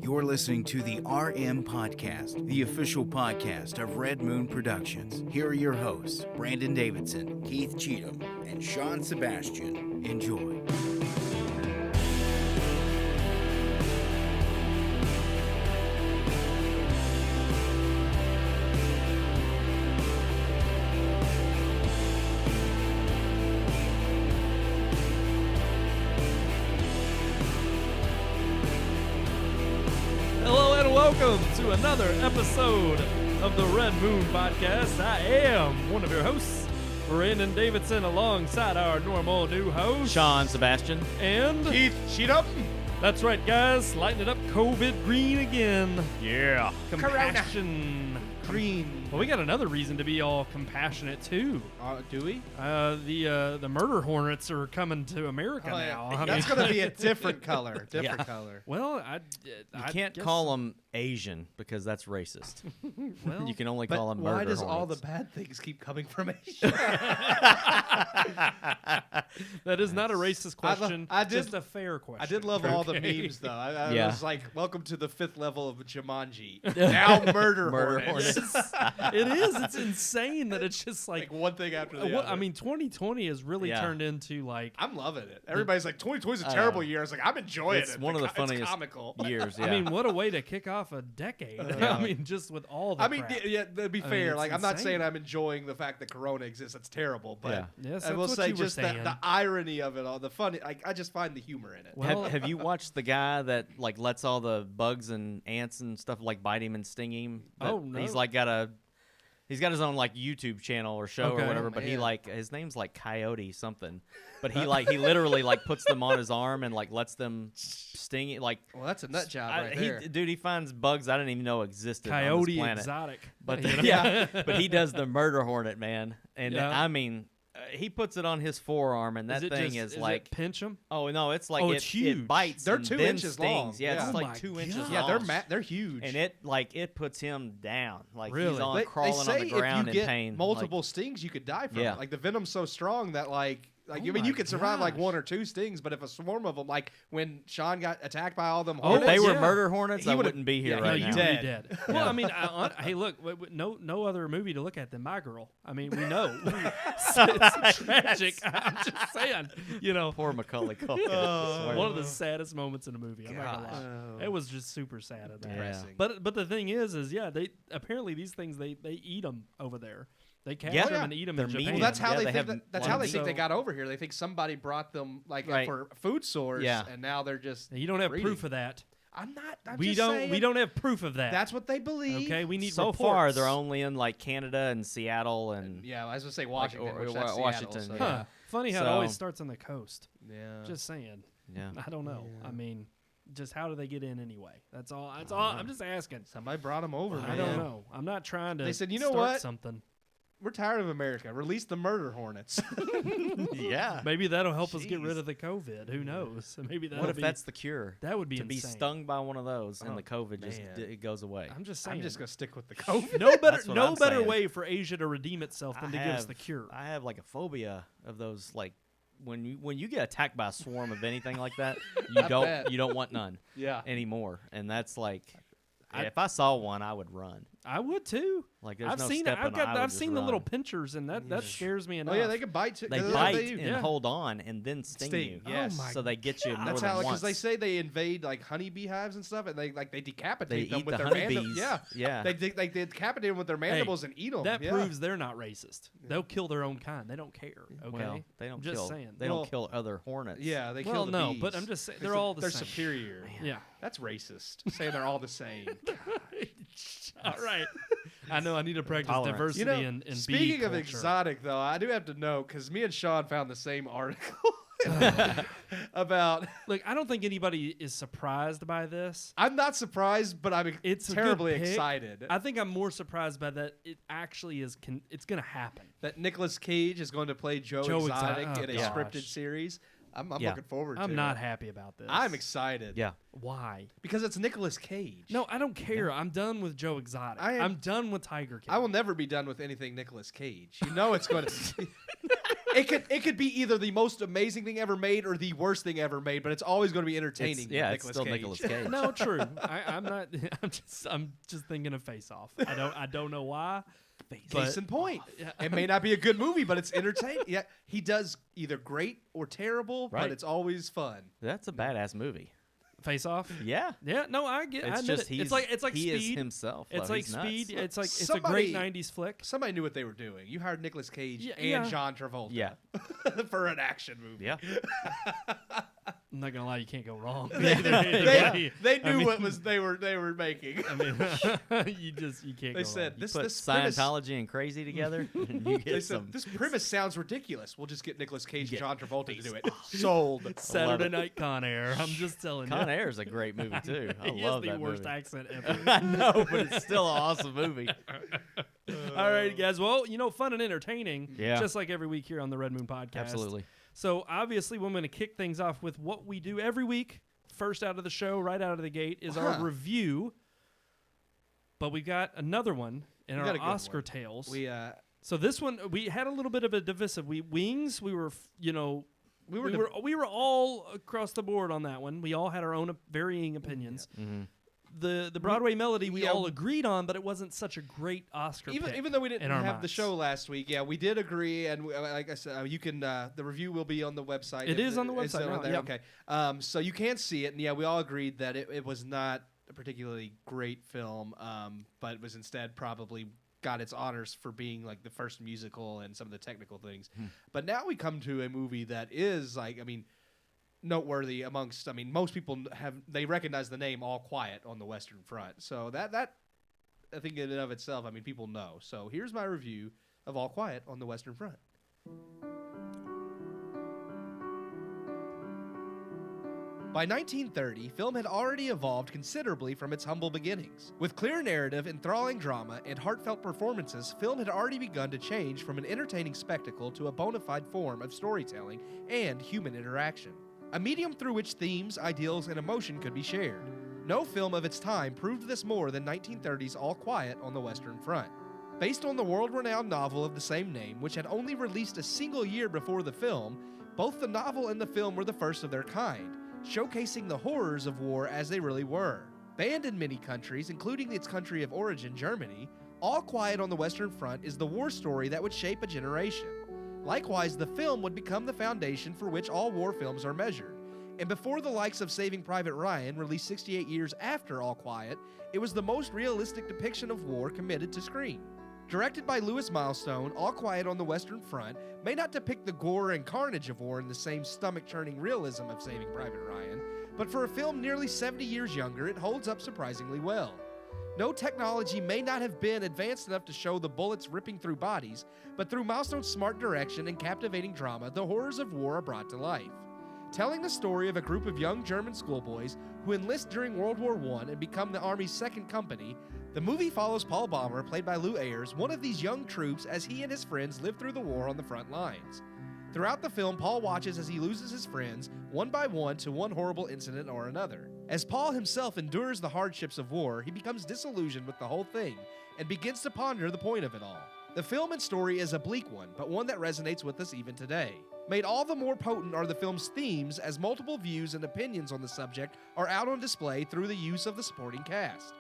You're listening to the RMPodcast, the official podcast of Red Moon Productions. Here are your hosts, Brandon Davidson, Keith Cheatham, and Sean Sebastian. Enjoy. Welcome to another episode of the Red Moon Podcast. I am one of your hosts, Brandon Davidson, alongside our normal new host, Sean Sebastian. And Keith Cheatham. That's right, guys. Lighting it up COVID green again. Yeah. Compassion green. Well, we got another reason to be all compassionate, too. Do we? The murder Hornets are coming to America now. Yeah. That's going to be a different color. Color. Well, you can't call them Asian because that's racist. Well, you can only call them murder Why does Hornets. all the bad things keep coming from Asia? That is not a racist question. Just a fair question. I did love all the memes, though. I was like, welcome to the 5th level of Jumanji. Now murder Hornets. It is. It's insane that it's just like one thing after the other. I mean, 2020 has really turned into like... I'm loving it. Everybody's like, 2020 is a terrible year. I was like, I'm enjoying it. It's one of the funniest years. Yeah. I mean, what a way to kick off a decade. I mean, just with all the crap. To be fair, like I'm not saying I'm enjoying the fact that Corona exists. That's terrible. But yes, I will say just the irony of it all, the funny. I just find the humor in it. Well, have you watched the guy that like lets all the bugs and ants and stuff like bite him and sting him? Oh no. He's got his own like YouTube channel or show or whatever, but he like his name's like Coyote something. But he literally like puts them on his arm and like lets them sting it like. Well, that's a nut job there. He finds bugs I didn't even know existed Coyote on this planet. Exotic. But but he does the murder hornet, man. And I mean, he puts it on his forearm, and that thing is like it pinch him. Oh no, it's like it's huge. It bites. They're and 2 then inches stings. long. Yeah, it's Oh like 2 inches long. Yeah, they're huge. And it puts him down. Like really? he's on crawling on the ground if you in get pain. multiple stings, you could die from it. Like the venom's so strong that I mean, you could survive like 1 or 2 stings, but if a swarm of them, like when Sean got attacked by all them hornets, if they were murder hornets, I wouldn't be here right now. You'd be dead. Well, I mean, hey, look, no other movie to look at than My Girl. I mean, we know it's tragic. I'm just saying, poor Macaulay Culkin. One of the saddest moments in the movie. I'm not gonna lie. It was just super sad. Depressing. But the thing is they apparently these things they eat them over there. They capture them and eat them in Japan. Well, that's how they think. That's how they think they got over here. They think somebody brought them for a food source, and now they're just. You don't have breeding. proof of that. I'm not. We don't have proof of that. That's what they believe. Okay, we need so reports. far they're only in like Canada and Seattle and I was gonna say Washington, or that's Washington. Seattle, Yeah. Funny how it always starts on the coast. Yeah, just saying. Yeah, I don't know. Yeah. I mean, just how do they get in anyway? That's all. I'm just asking. Somebody brought them over. I don't know. I'm not trying to. They said, you know start what? Something. We're tired of America. Release the murder hornets. Yeah. Maybe that'll help us get rid of the COVID. Who knows? Maybe that. What if that's the cure? That would be to insane. be stung by one of those and the COVID it goes away. I'm just saying. I'm just gonna stick with the COVID. No better way for Asia to redeem itself than to give us the cure. I have like a phobia of those like. When you get attacked by a swarm of anything like that, you don't want none anymore, and that's like if I saw one, I would run. I would too. Like there's I've no seen stepping. I've seen the little pinchers, and that scares me enough. Oh yeah, they can bite too. They bite and hold on, and then sting you. Yes. So they get you more That's than how once. because they say they invade like honeybee hives and stuff, and they decapitate them eat with the their honeybees. mandibles. Yeah. They decapitate them with their mandibles and eat them. That proves they're not racist. They'll kill their own kind. They don't care. Okay. Well, they don't just kill. saying. They don't kill other hornets. Yeah, they kill the bees. But I'm just saying they're all the same. same. They're superior. Yeah. That's racist. Saying they're all the same. All right. I know I need to practice Tolerance. diversity in speaking bee of culture. exotic, though, I do have to know because me and Sean found the same article about. Look, I don't think anybody is surprised by this. I'm not surprised, but I'm terribly excited. I think I'm more surprised by that. It actually is. It's going to happen. That Nicolas Cage is going to play Joe Exotic in a scripted series. I'm looking forward to it. I'm not happy about this. I'm excited. Yeah. Why? Because it's Nicolas Cage. No, I don't care. I'm done with Joe Exotic. I'm done with Tiger King. I will never be done with anything Nicolas Cage. You know it's going to. it could be either the most amazing thing ever made or the worst thing ever made, but it's always going to be entertaining. It's still Nicolas Cage. No, true. I'm not. I'm just thinking of Face Off. I don't know why. Case in point. It may not be a good movie, but it's entertaining. Yeah, he does either great or terrible, but it's always fun. That's a badass movie. Face Off. Yeah. No, I get. It's I just it's like he Speed. Is himself. It's like Speed. It's like it's a great '90s flick. Somebody knew what they were doing. You hired Nicolas Cage and John Travolta. For an action movie. Yeah. I'm not gonna lie, you can't go wrong. They knew what they were making. I mean, you can't. They said this Scientology and crazy together. And you get this premise sounds ridiculous. We'll just get Nicolas Cage and John Travolta to do it. Sold. Saturday Night Con Air. I'm just telling you. Con Air is a great movie too. I love that movie. He has the worst accent ever. I know, but it's still an awesome movie. All right, guys. Well, fun and entertaining. Yeah. Just like every week here on the Red Moon Podcast. Absolutely. So obviously, we're going to kick things off with what we do every week. First out of the show, right out of the gate, is our review. But we got another one in our Oscar tales. So this one, we had a little bit of a divisive. We were all across the board on that one. We all had our own varying opinions. Yeah. Mm-hmm. The Broadway Melody we all agreed on, but it wasn't such a great Oscar pick. Even though we didn't have the show last week, we did agree, and like I said, you can the review will be on the website. It is on the website now. There. Okay, so you can see it, and we all agreed that it was not a particularly great film, but it was instead probably got its honors for being like the first musical and some of the technical things. But now we come to a movie that is noteworthy amongst, most people they recognize the name All Quiet on the Western Front. So that I think in and of itself, people know. So here's my review of All Quiet on the Western Front. By 1930, film had already evolved considerably from its humble beginnings. With clear narrative, enthralling drama, and heartfelt performances, film had already begun to change from an entertaining spectacle to a bona fide form of storytelling and human interaction. A medium through which themes, ideals, and emotion could be shared. No film of its time proved this more than 1930's All Quiet on the Western Front. Based on the world-renowned novel of the same name, which had only released a single year before the film, both the novel and the film were the first of their kind, showcasing the horrors of war as they really were. Banned in many countries, including its country of origin, Germany, All Quiet on the Western Front is the war story that would shape a generation. Likewise, the film would become the foundation for which all war films are measured. And before the likes of Saving Private Ryan, released 68 years after All Quiet, it was the most realistic depiction of war committed to screen. Directed by Louis Milestone, All Quiet on the Western Front may not depict the gore and carnage of war in the same stomach-churning realism of Saving Private Ryan, but for a film nearly 70 years younger, it holds up surprisingly well. No technology may not have been advanced enough to show the bullets ripping through bodies, but through Milestone's smart direction and captivating drama, the horrors of war are brought to life. Telling the story of a group of young German schoolboys who enlist during World War I and become the Army's second company, the movie follows Paul Baumer, played by Lou Ayres, one of these young troops, as he and his friends live through the war on the front lines. Throughout the film, Paul watches as he loses his friends, one by one, to one horrible incident or another. As Paul himself endures the hardships of war, he becomes disillusioned with the whole thing and begins to ponder the point of it all. The film and story is a bleak one, but one that resonates with us even today. Made all the more potent are the film's themes, as multiple views and opinions on the subject are out on display through the use of the supporting cast.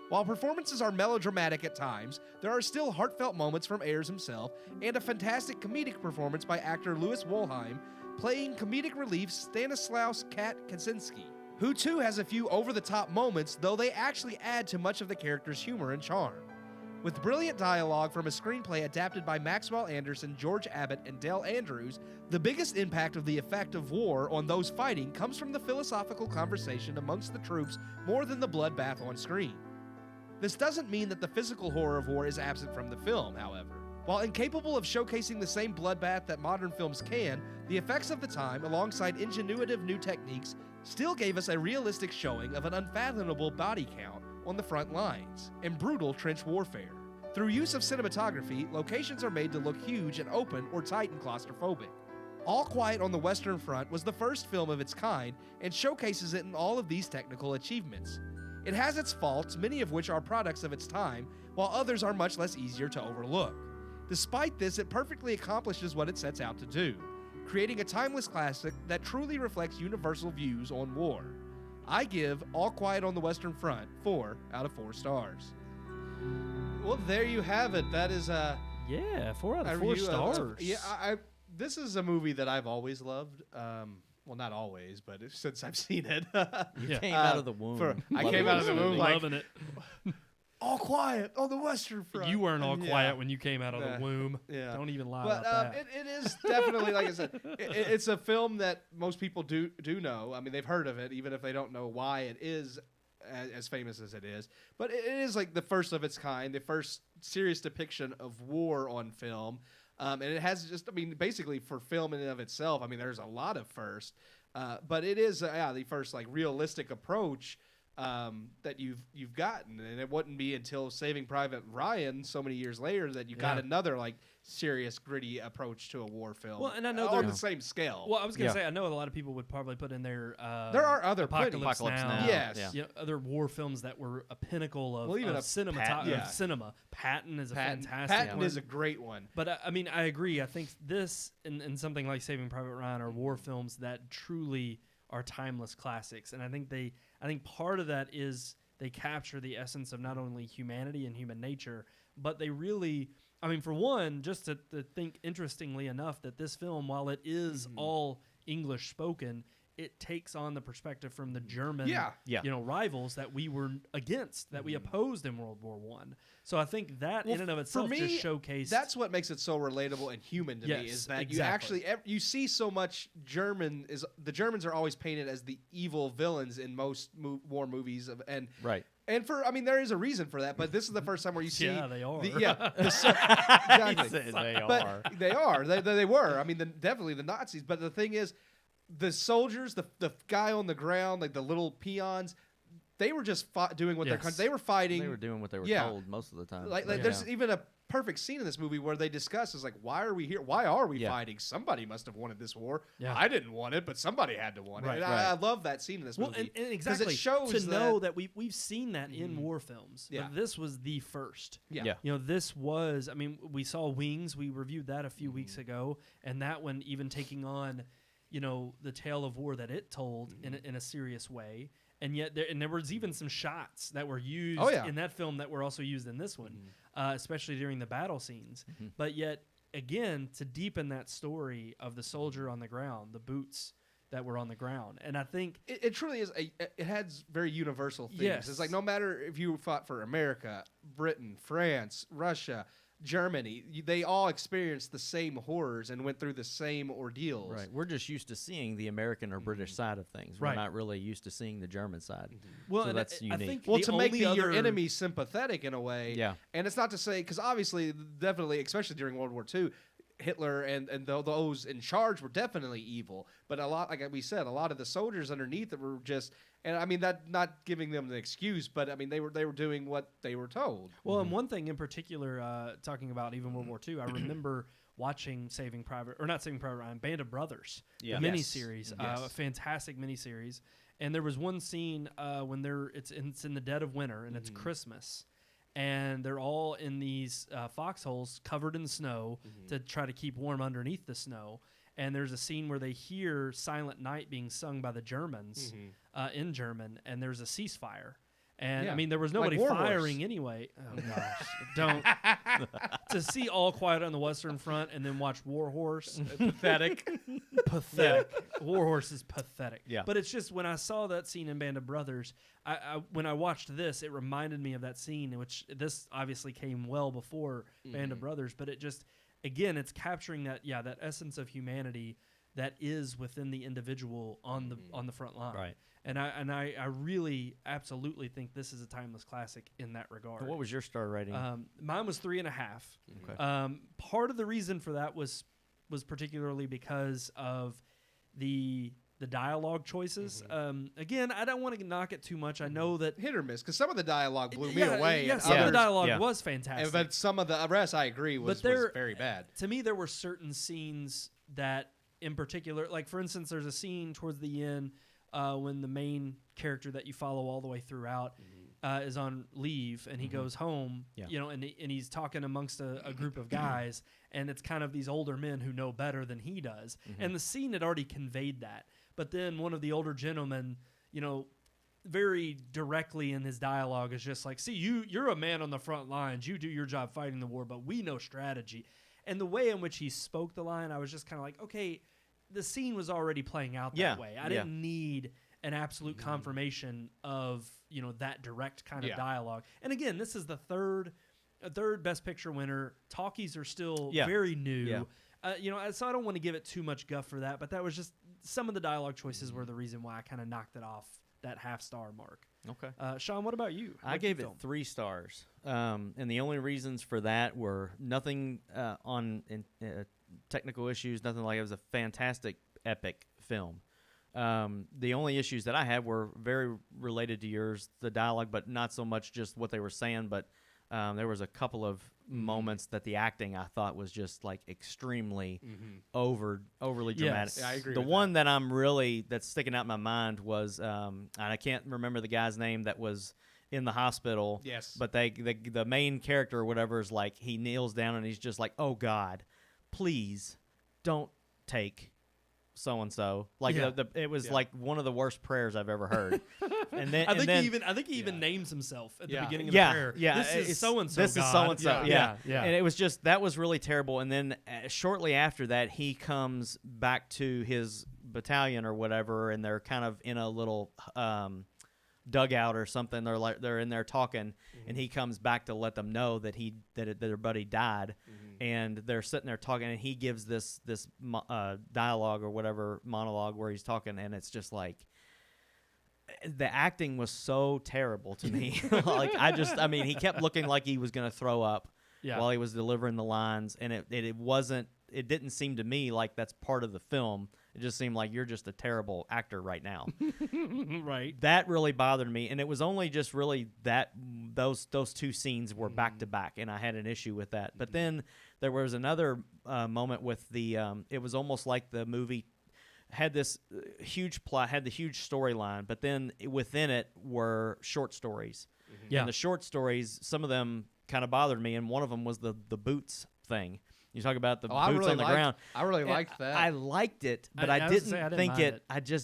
While performances are melodramatic at times, there are still heartfelt moments from Ayres himself and a fantastic comedic performance by actor Louis Wolheim, playing comedic relief Stanislaus Kat Kaczynski, who too has a few over-the-top moments, though they actually add to much of the character's humor and charm. With brilliant dialogue from a screenplay adapted by Maxwell Anderson, George Abbott, and Dale Andrews, the biggest impact of the effect of war on those fighting comes from the philosophical conversation amongst the troops more than the bloodbath on screen. This doesn't mean that the physical horror of war is absent from the film, however. While incapable of showcasing the same bloodbath that modern films can, the effects of the time, alongside ingenuitive new techniques, still gave us a realistic showing of an unfathomable body count on the front lines and brutal trench warfare. Through use of cinematography, locations are made to look huge and open or tight and claustrophobic. All Quiet on the Western Front was the first film of its kind and showcases it in all of these technical achievements. It has its faults, many of which are products of its time, while others are much less easier to overlook. Despite this, it perfectly accomplishes what it sets out to do, creating a timeless classic that truly reflects universal views on war. I give All Quiet on the Western Front 4 out of 4 stars. Well, there you have it. That is 4 out of 4 stars. This is a movie that I've always loved. Well, not always, but since I've seen it. You came out of the womb. I came out of the womb loving it. All Quiet on the Western Front. You weren't all quiet when you came out of the womb. Yeah. Don't even lie about that. It is definitely, like I said, it's a film that most people do know. I mean, they've heard of it, even if they don't know why it is as famous as it is. But it is like the first of its kind, the first serious depiction of war on film. And it has basically for film in and of itself, there's a lot of first. But it is the first like realistic approach that you've gotten, and it wouldn't be until Saving Private Ryan so many years later that you got another like serious gritty approach to a war film. Well, and I know on the same scale. Well, I was gonna say I know a lot of people would probably put in there. There are other Apocalypse Now. Yes, other war films that were a pinnacle of cinema. Patton is a fantastic. Patton is a great one. But I agree. I think this and something like Saving Private Ryan are war films that truly are timeless classics, and I think part of that is they capture the essence of not only humanity and human nature, but they really, for one, just to think interestingly enough that this film, while it is all English spoken, it takes on the perspective from the German, rivals that we were against, that we opposed in World War I. So I think that in and of itself just showcased. That's what makes it so relatable and human to me, is that you actually you see so much the Germans are always painted as the evil villains in most war movies, and for there is a reason for that, but this is the first time where you see they are. Exactly. They are. They were. Definitely the Nazis, but the thing is, the soldiers, the guy on the ground, like the little peons, they were just doing what their country. They were fighting. They were doing what they were told most of the time. Like there's even a perfect scene in this movie where they discuss is like, why are we here? Why are we fighting? Somebody must have wanted this war. Yeah. I didn't want it, but somebody had to want it. I love that scene in this movie. And exactly, it shows to know that we've seen that in war films. Yeah. But this was the first. Yeah. This was. We saw Wings. We reviewed that a few weeks ago, and that one even taking on, the tale of war that it told in a serious way. And yet, there was even some shots that were used in that film that were also used in this one, especially during the battle scenes. But yet, again, to deepen that story of the soldier on the ground, the boots that were on the ground. And I think it truly is it has very universal themes. Yes. It's like no matter if you fought for America, Britain, France, Russia, Germany, they all experienced the same horrors and went through the same ordeals. Right. We're just used to seeing the American or British side of things. We're not really used to seeing the German side. Well, so that's unique. To make your enemy sympathetic in a way. Yeah. And it's not to say, because obviously, definitely, especially during World War II, Hitler and those in charge were definitely evil. But a lot, like we said, a lot of the soldiers underneath it were just, and that not giving them an excuse, but they were doing what they were told. Well, and one thing in particular, talking about even World War II, I remember watching Band of Brothers, the miniseries, a fantastic miniseries. And there was one scene when it's in the dead of winter and it's Christmas. And they're all in these foxholes covered in snow to try to keep warm underneath the snow. And there's a scene where they hear Silent Night being sung by the Germans in German, and there's a ceasefire. And there was nobody firing anyway. Oh gosh, don't to see All Quiet on the Western Front and then watch War Horse. Pathetic. War Horse is pathetic. Yeah. But it's just when I saw that scene in Band of Brothers, when I watched this, it reminded me of that scene, which this obviously came well before Band of Brothers, but it just, again, it's capturing that essence of humanity that is within the individual on the front line. Right. And I really absolutely think this is a timeless classic in that regard. And what was your star rating? Mine was 3.5. Okay. Part of the reason for that was particularly because of the dialogue choices. Again, I don't want to knock it too much. I know that hit or miss, because some of the dialogue blew me away. Yes, some of the dialogue was fantastic. But some of the rest, I agree, was very bad. To me, there were certain scenes that, in particular, like for instance, there's a scene towards the end when the main character that you follow all the way throughout, is on leave and he goes home, and he's talking amongst a group of guys, and it's kind of these older men who know better than he does. And the scene had already conveyed that. But then one of the older gentlemen, very directly in his dialogue is just like, see, you're a man on the front lines. You do your job fighting the war, but we know strategy. And the way in which he spoke the line, I was just kind of like, okay, the scene was already playing out that way. I didn't need an absolute confirmation of, that direct kind of dialogue. And again, this is the third Best Picture winner. Talkies are still very new. So I don't want to give it too much guff for that, but that was just some of the dialogue choices were the reason why I kind of knocked it off that half-star mark. Okay. Sean, what about you? I gave it 3 stars. And the only reasons for that were nothing on technical issues, nothing like it. It was a fantastic, epic film. The only issues that I had were very related to yours, the dialogue, but not so much just what they were saying, but there was a couple of moments that the acting I thought was just like extremely overly dramatic. Yeah, I agree. The one that that's sticking out in my mind was, and I can't remember the guy's name that was in the hospital. Yes. But the main character or whatever is like, he kneels down and he's just like, oh God, please don't take so-and-so. Like it was like one of the worst prayers I've ever heard. And then I think he even names himself at the beginning of the prayer. Yeah, this is so-and-so. This is so-and-so. Yeah. And it was just, that was really terrible. And then shortly after that, he comes back to his battalion or whatever, and they're kind of in a little dugout or something. They're in there talking, and he comes back to let them know that their buddy died. And they're sitting there talking, and he gives this dialogue or whatever, monologue, where he's talking, and it's just like, the acting was so terrible to me. He kept looking like he was going to throw up while he was delivering the lines, and it didn't seem to me like that's part of the film. It just seemed like you're just a terrible actor right now. Right. That really bothered me, and it was only just really that those 2 scenes were back to back, and I had an issue with that. But then there was another moment with the it was almost like the movie had this huge plot, had the huge storyline, but then within it were short stories. And the short stories, some of them kind of bothered me, and one of them was the boots thing. You talk about the boots on the ground. I really liked that. I liked it, but I just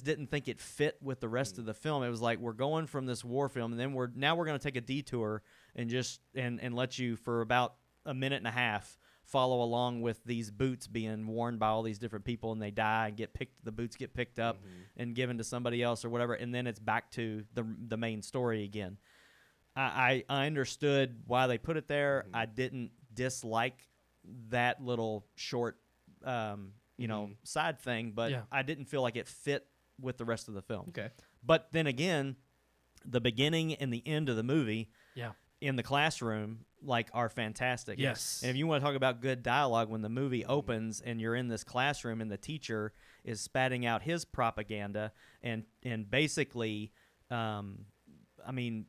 didn't think it fit with the rest of the film. It was like, we're going from this war film, and then we're going to take a detour and just and let you for about a minute and a half follow along with these boots being worn by all these different people, and they die and the boots get picked up and given to somebody else or whatever, and then it's back to the main story again. I understood why they put it there. I didn't dislike that little short side thing, but I didn't feel like it fit with the rest of the film. Okay. But then again, the beginning and the end of the movie in the classroom are fantastic. Yes. And if you want to talk about good dialogue, when the movie opens and you're in this classroom and the teacher is spatting out his propaganda and basically making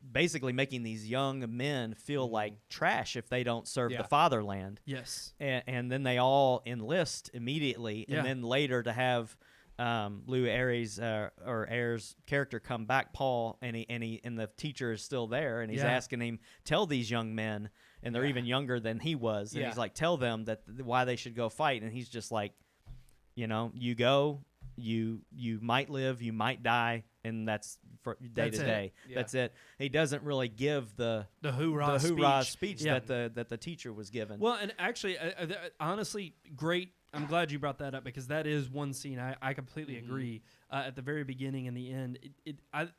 these young men feel like trash if they don't serve the fatherland. Yes. And then they all enlist immediately, and then later to have Lou Ayres or Ayres' character come back, Paul, and the teacher is still there, and he's asking him, tell these young men, and they're even younger than he was, and he's like, tell them that why they should go fight, and he's just like, you go, you might live, you might die, and that's for day to day. That's it. He doesn't really give the hoorah speech that the teacher was given. Well, and actually, honestly, great. I'm glad you brought that up, because that is one scene I completely agree. At the very beginning and the end,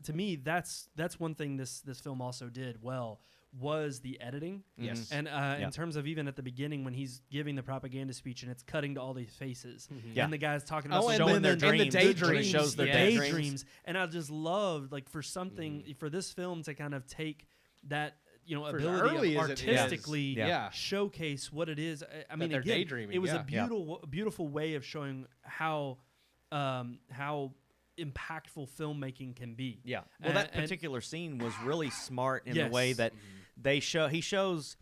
to me, that's one thing this film also did well, was the editing. Yes. And in terms of even at the beginning when he's giving the propaganda speech and it's cutting to all these faces, and the guy's talking about showing their dreams, and the daydreams. Shows their daydreams. And I just loved, for something for this film to kind of take that ability to artistically showcase what it is. I mean, again, daydreaming. It was a beautiful way of showing how impactful filmmaking can be. Yeah. Well, that particular scene was really smart in the way that he shows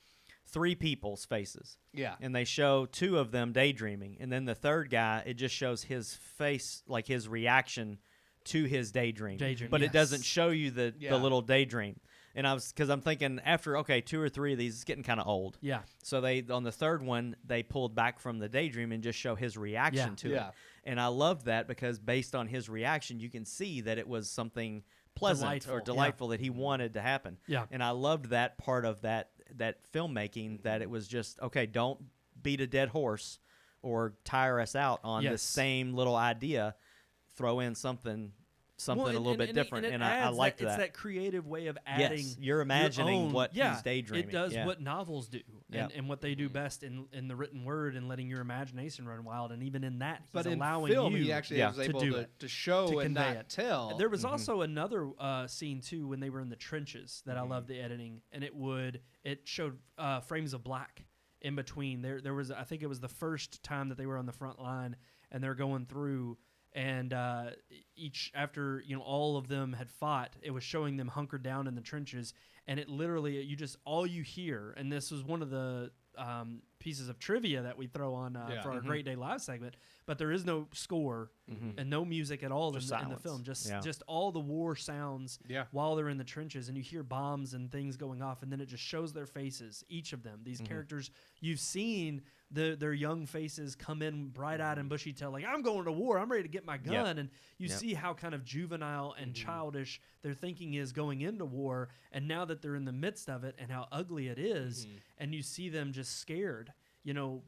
3 people's faces. Yeah. And they show 2 of them daydreaming, and then the third guy, it just shows his face, like his reaction to his daydream. But it doesn't show you the little daydream. And because I'm thinking after, okay, 2 or 3 of these, it's getting kind of old. Yeah. So on the third one, they pulled back from the daydream and just show his reaction to it. And I loved that because based on his reaction, you can see that it was something pleasant or delightful that he wanted to happen. Yeah. And I loved that part of that filmmaking, that it was just, okay, don't beat a dead horse or tire us out on the same little idea. Throw in something a little bit different, and I liked that. It's that creative way of adding. Yes, you're imagining what he's daydreaming. It does what novels do, and what they do best in the written word, and letting your imagination run wild. And even in that, he's allowing film, you he actually was able to show to and convey not tell. There was also another scene too when they were in the trenches that I loved the editing, and it showed frames of black in between. There was, I think it was the first time that they were on the front line, and they're going through. And each, after all of them had fought, it was showing them hunkered down in the trenches, and it literally, all you hear, and this was one of the pieces of trivia that we throw on for our Great Day Live segment, but there is no score and no music at all in the film, just all the war sounds while they're in the trenches, and you hear bombs and things going off, and then it just shows their faces, each of them, these characters. You've seen their young faces come in bright-eyed and bushy-tailed, like, I'm going to war, I'm ready to get my gun. And you see how kind of juvenile and childish their thinking is going into war, and now that they're in the midst of it and how ugly it is, and you see them just scared,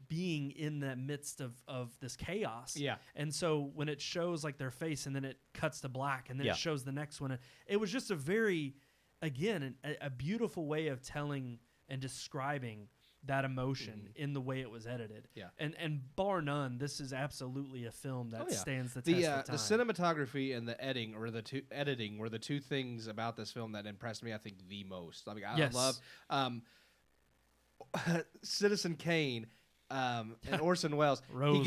being in the midst of this chaos. Yeah. And so when it shows like their face and then it cuts to black and then it shows the next one, it was just a very, again, a beautiful way of telling and describing that emotion in the way it was edited. Yeah. And bar none, this is absolutely a film that stands the test of time. The cinematography and the editing were the two things about this film that impressed me, I think, the most. I mean, I love Citizen Kane and Orson Welles. He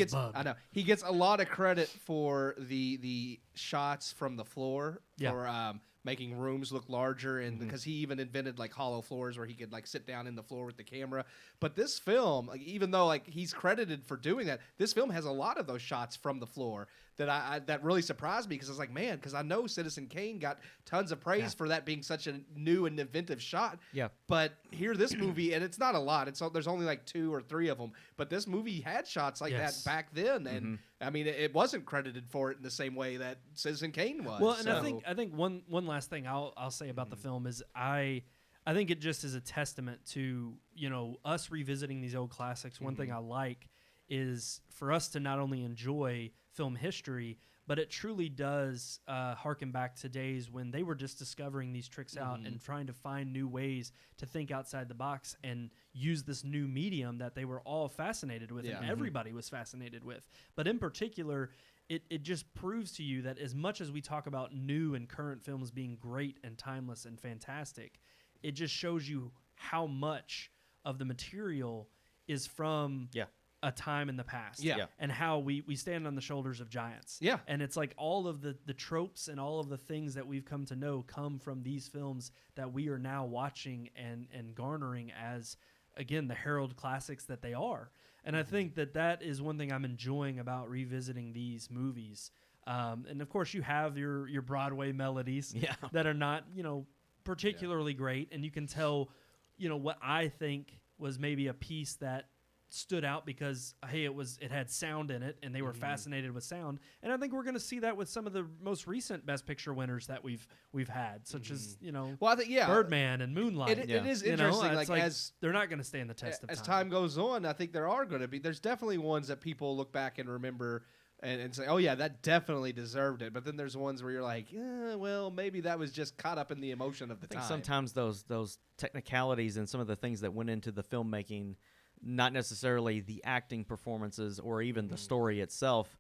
gets a lot of credit for the shots from the floor for making rooms look larger, and because he even invented like hollow floors where he could like sit down in the floor with the camera. But this film, like, even though like he's credited for doing that, this film has a lot of those shots from the floor that really surprised me, because I was like, man, because I know Citizen Kane got tons of praise for that being such a new and inventive shot. Yeah. But here, this movie, and it's not a lot. There's only like 2 or 3 of them. But this movie had shots like that back then, and I mean, it wasn't credited for it in the same way that Citizen Kane was. Well, and I think one last thing I'll say about the film is I think it just is a testament to us revisiting these old classics. One thing I like is for us to not only enjoy film history, but it truly does harken back to days when they were just discovering these tricks out and trying to find new ways to think outside the box and use this new medium that they were all fascinated with and everybody was fascinated with. But in particular, it just proves to you that as much as we talk about new and current films being great and timeless and fantastic, it just shows you how much of the material is from a time in the past, and how we stand on the shoulders of giants. Yeah. And it's like all of the tropes and all of the things that we've come to know come from these films that we are now watching and garnering as, again, the herald classics that they are. And I think that is one thing I'm enjoying about revisiting these movies. And of course you have your Broadway melodies that are not, particularly great. And you can tell, what I think was maybe a piece that stood out because, hey, it had sound in it and they were fascinated with sound. And I think we're going to see that with some of the most recent Best Picture winners that we've had, such as, well, I think, Birdman and Moonlight. It is interesting. Like as they're not going to stand the test of time. As time goes on, I think there's definitely ones that people look back and remember and say, oh yeah, that definitely deserved it. But then there's ones where you're like, well, maybe that was just caught up in the emotion of the time. Sometimes those technicalities and some of the things that went into the filmmaking, not necessarily the acting performances or even the story itself,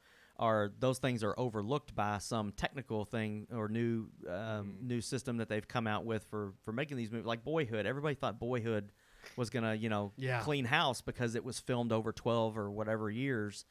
those things are overlooked by some technical thing or new system that they've come out with for making these movies. Like Boyhood, everybody thought Boyhood was gonna clean house because it was filmed over 12 or whatever years,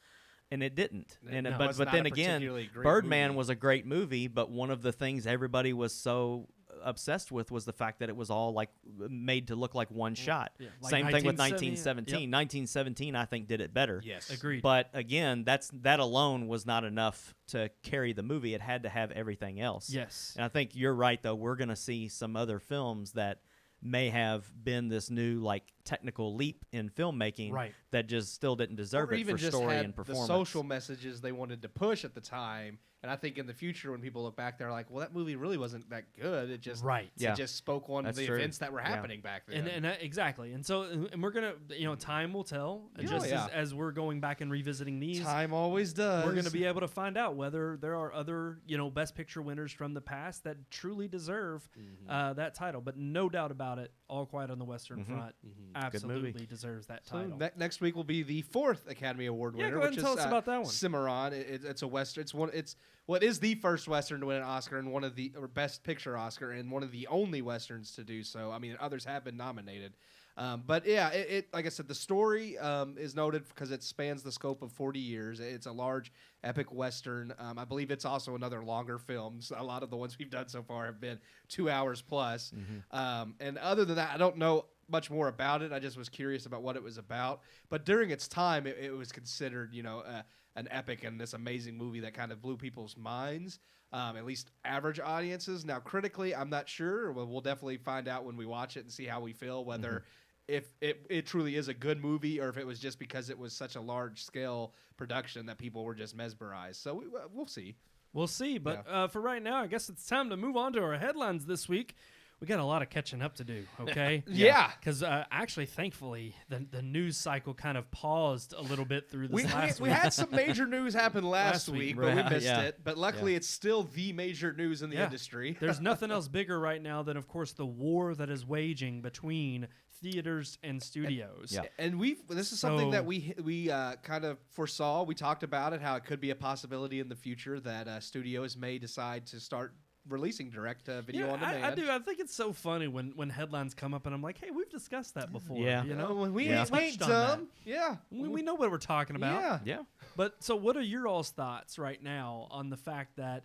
and it didn't. But then again, Birdman was a great movie, but one of the things everybody was so obsessed with was the fact that it was all like made to look like one shot. Yeah, like Same thing with 1917. 1917, I think, did it better. Yes. Agreed. But again, that alone was not enough to carry the movie. It had to have everything else. Yes. And I think you're right, though. We're going to see some other films that may have been this new like technical leap in filmmaking that just still didn't deserve it for story and performance. The social messages they wanted to push at the time. And I think in the future, when people look back, they're like, well, that movie really wasn't that good. It just it just spoke on the events that were happening back then. And exactly. And so, and we're going to, time will tell. As we're going back and revisiting these. Time always does. We're going to be able to find out whether there are other, Best Picture winners from the past that truly deserve that title. But no doubt about it, All Quiet on the Western Front absolutely deserves that title. Next week will be the 4th Academy Award winner. Go ahead and tell us about that one. Cimarron. It's a Western. It is the first Western to win an Oscar and one of the Best Picture Oscar and one of the only Westerns to do so. I mean, others have been nominated. But yeah, it like I said, the story is noted because it spans the scope of 40 years. It's a large, epic Western. I believe it's also another longer film. So a lot of the ones we've done so far have been 2 hours plus. And other than that, I don't know much more about it. I just was curious about what it was about. But during its time, it was considered, an epic and this amazing movie that kind of blew people's minds, at least average audiences. Now, critically, I'm not sure. We'll definitely find out when we watch it and see how we feel, whether if it truly is a good movie or if it was just because it was such a large-scale production that people were just mesmerized. So we'll see. We'll see. But for right now, I guess it's time to move on to our headlines this week. We got a lot of catching up to do, okay? Yeah. Because actually, thankfully, the news cycle kind of paused a little bit through this last week. We had some major news happen last week, but we missed it. But luckily, it's still the major news in the industry. There's nothing else bigger right now than, of course, the war that is waging between theaters and studios. And this is something that we kind of foresaw. We talked about it, how it could be a possibility in the future that studios may decide to start releasing direct video on demand. I do. I think it's so funny when headlines come up and I'm like, hey, we've discussed that before. Yeah. We ain't dumb. Yeah. We know what we're talking about. Yeah. But so what are your all's thoughts right now on the fact that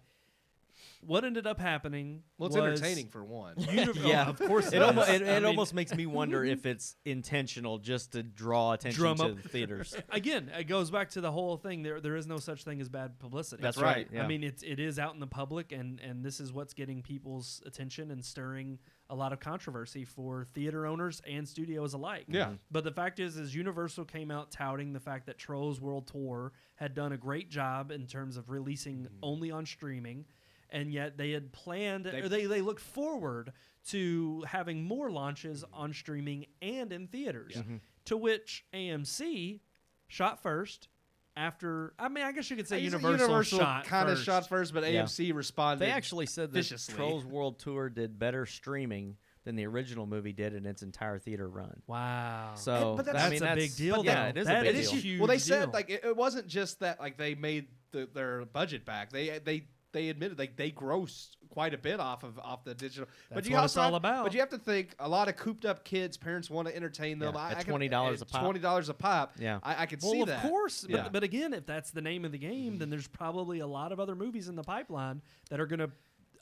what ended up happening it's entertaining for one. Of course it almost makes me wonder if it's intentional just to draw attention to the theaters. Again, it goes back to the whole thing. There is no such thing as bad publicity. That's right. I mean, it is out in the public, and this is what's getting people's attention and stirring a lot of controversy for theater owners and studios alike. Yeah. But the fact is Universal came out touting the fact that Trolls World Tour had done a great job in terms of releasing only on streaming. And yet they had planned, they looked forward to having more launches on streaming and in theaters. To which AMC shot first. After, I mean, I guess you could say Universal kind of shot first, but AMC responded. They actually said that viciously. Trolls World Tour did better streaming than the original movie did in its entire theater run. Wow. So but that's a big deal. Yeah, it is a big deal. Huge well, they deal. said like it wasn't just that like they made their budget back. They admitted they grossed quite a bit off the digital. That's what it's all about. But you have to think a lot of cooped up kids, parents want to entertain them. At $20 a pop. $20 a pop. Yeah, I could see that. Well, of course. But again, if that's the name of the game, then there's probably a lot of other movies in the pipeline that are going to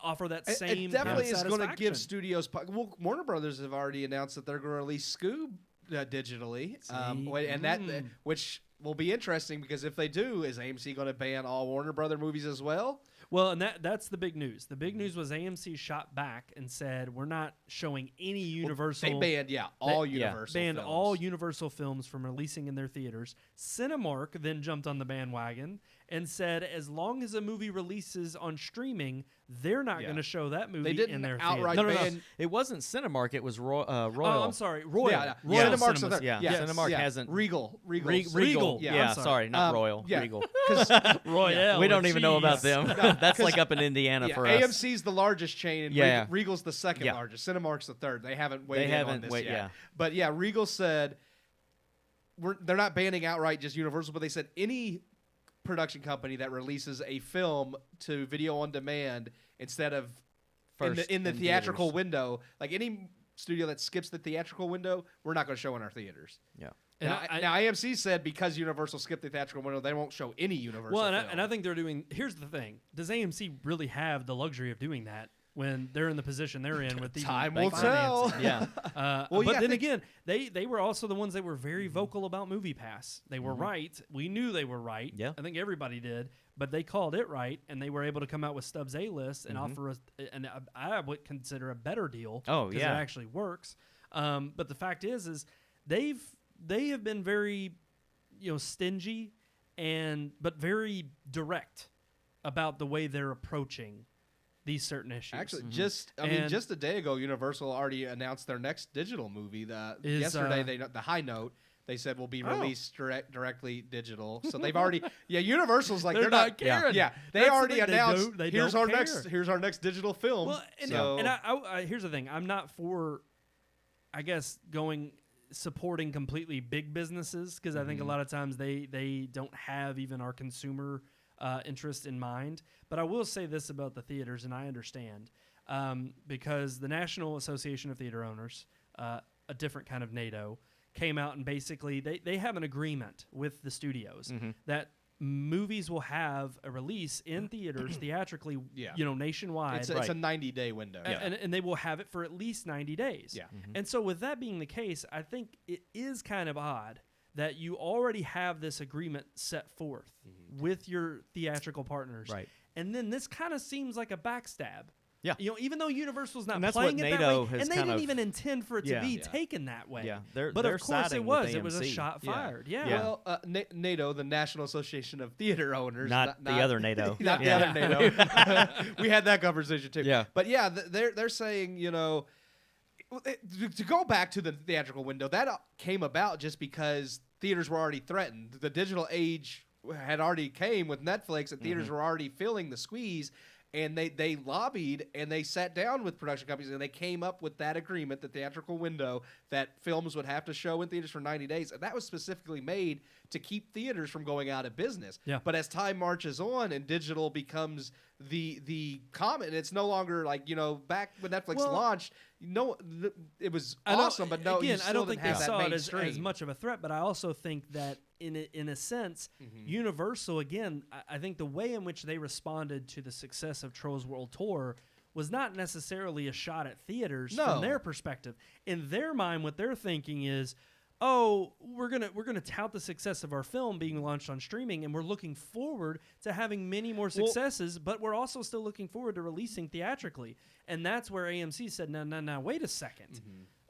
offer that same. It definitely is going to give studios. Well, Warner Brothers have already announced that they're going to release Scoob digitally, and that which will be interesting because if they do, is AMC going to ban all Warner Brother movies as well? Well, and that's the big news. The big news was AMC shot back and said we're not showing any Universal. They banned all Universal. Banned films. all Universal films from releasing in their theaters. Cinemark then jumped on the bandwagon and said as long as a movie releases on streaming, they're not going to show that movie in their outright theater. No. It wasn't Cinemark. It was Royal. Oh, I'm sorry, Royal. Royal Cinemark's Cinemas. Cinemark hasn't. Regal. Yeah, sorry, not Royal. Yeah. Regal. Royale. We don't even know about them. That's like up in Indiana for us. AMC's the largest chain, and Regal's the second largest. Cinemark's the third. They haven't weighed in on this yet. But Regal said they're not banning outright just Universal, but they said any production company that releases a film to video on demand instead of in the theatrical theaters. Window, like any studio that skips the theatrical window, we're not going to show in our theaters. Yeah. Now AMC said because Universal skipped the theatrical window, they won't show any Universal film. And I think they're doing. Here's the thing: does AMC really have the luxury of doing that? when they're in the position they're in with these time will tell. Yeah. But then again, they were also the ones that were very vocal about MoviePass. They were right. We knew they were right. Yeah. I think everybody did, but they called it right, and they were able to come out with Stubbs A-List and offer us, and I would consider a better deal. Oh, because yeah. it actually works. But the fact is they have been very, stingy but very direct about the way they're approaching these certain issues. Actually, just a day ago, Universal already announced their next digital movie. Yesterday, the High Note, they said will be released directly digital. So they've already, Universal's like they're not caring. Yeah, they That's already the thing. announced. They here's don't our care. here's our next digital film. Well, and here's the thing: I'm not for, I guess, supporting completely big businesses because I think a lot of times they don't have even our consumer interest in mind. But I will say this about the theaters, and I understand because the National Association of Theater Owners, a different kind of NATO, came out and basically they have an agreement with the studios that movies will have a release in theaters theatrically, nationwide. It's a 90-day window. And they will have it for at least 90 days. Yeah. And so with that being the case, I think it is kind of odd that you already have this agreement set forth with your theatrical partners. Right. And then this kind of seems like a backstab. Yeah. Even though Universal's not And that's playing what it NATO that way, has and they kind didn't of- even intend for it to Yeah. be Yeah. taken that way. Yeah. But They're of course it siding was. with It was a AMC. shot fired. Yeah. Yeah. Well, NATO, the National Association of Theater Owners, Not the other NATO. not the Yeah. other NATO. We had that conversation too. Yeah. But yeah, they're saying, to go back to the theatrical window, that came about just because theaters were already threatened. The digital age had already came with Netflix, and theaters were already feeling the squeeze. And they lobbied and they sat down with production companies and they came up with that agreement, the theatrical window, that films would have to show in theaters for 90 days. And that was specifically made to keep theaters from going out of business. Yeah. But as time marches on and digital becomes the common, it's no longer like, back when Netflix launched, it was awesome, but no, you still I don't think didn't they have saw that it as mainstream. much of a threat, but I also think that in a sense, Universal, again, I think the way in which they responded to the success of Trolls World Tour was not necessarily a shot at theaters from their perspective. In their mind, what they're thinking is, we're gonna tout the success of our film being launched on streaming, and we're looking forward to having many more successes, but we're also still looking forward to releasing theatrically. And that's where AMC said, no, wait a second.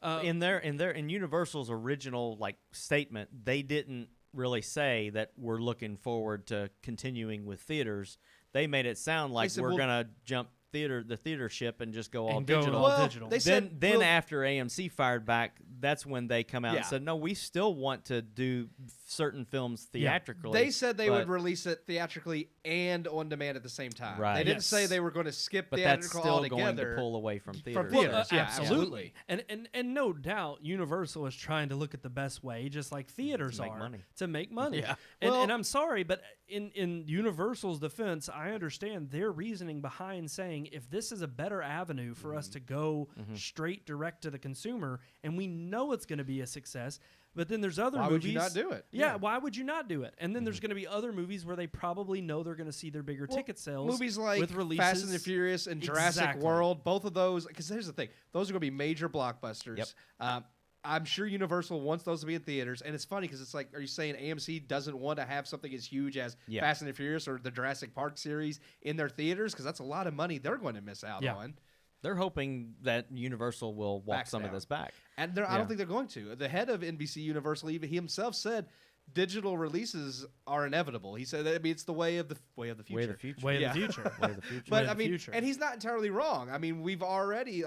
In Universal's original statement, they didn't really say that we're looking forward to continuing with theaters. They made it sound like we're gonna jump the theater ship and just go all digital. digital. They said, then after AMC fired back, that's when they come out and said, no, we still want to do certain films theatrically. They said they would release it theatrically and on demand at the same time. Right. They didn't say they were going to skip but that's theatrical still altogether. going to pull away from theaters. theaters. Yeah, absolutely. And no doubt, Universal is trying to look at the best way, just like theaters To make are, money. to make money. Yeah. And I'm sorry, but in Universal's defense, I understand their reasoning behind saying if this is a better avenue for us to go straight direct to the consumer, and we know it's going to be a success, but then there's other Why movies. would you not do it? Yeah, why would you not do it? And then there's going to be other movies where they probably know they're going to see their bigger ticket sales. Movies like with releases. Fast and the Furious and Jurassic Exactly. World, both of those, because here's the thing, those are going to be major blockbusters. Yep. I'm sure Universal wants those to be in theaters, and it's funny because it's like, are you saying AMC doesn't want to have something as huge as Fast and the Furious or the Jurassic Park series in their theaters? Because that's a lot of money they're going to miss out on. They're hoping that Universal will walk Backs some down. of this back. And I don't think they're going to. The head of NBC Universal, even he himself said, digital releases are inevitable. He said, it's the way of the future. Way of the future. Way of the future. Way of the future. But Way of the future. and he's not entirely wrong. I mean, we've already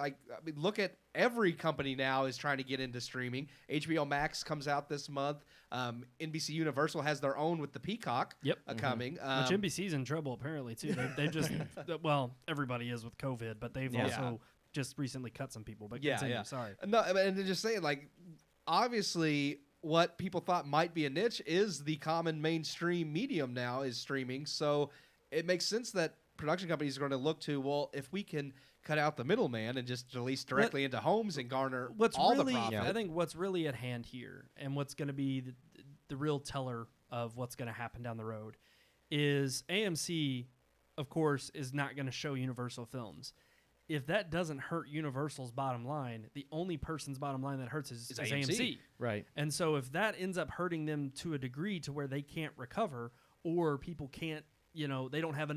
look at every company now is trying to get into streaming. HBO Max comes out this month. NBC Universal has their own with the Peacock coming. Which NBC's in trouble apparently too. They just everybody is with COVID, but they've also just recently cut some people. But continue, sorry. No, and they're just saying obviously what people thought might be a niche is the common mainstream medium now is streaming. So it makes sense that production companies are going to look to, well, if we can cut out the middleman and just release directly into homes and garner all the profit. I think what's really at hand here and what's going to be the real teller of what's going to happen down the road is AMC, of course, is not going to show Universal films. if that doesn't hurt Universal's bottom line, the only person's bottom line that hurts is AMC. Right. And so if that ends up hurting them to a degree to where they can't recover, or people can't, they don't have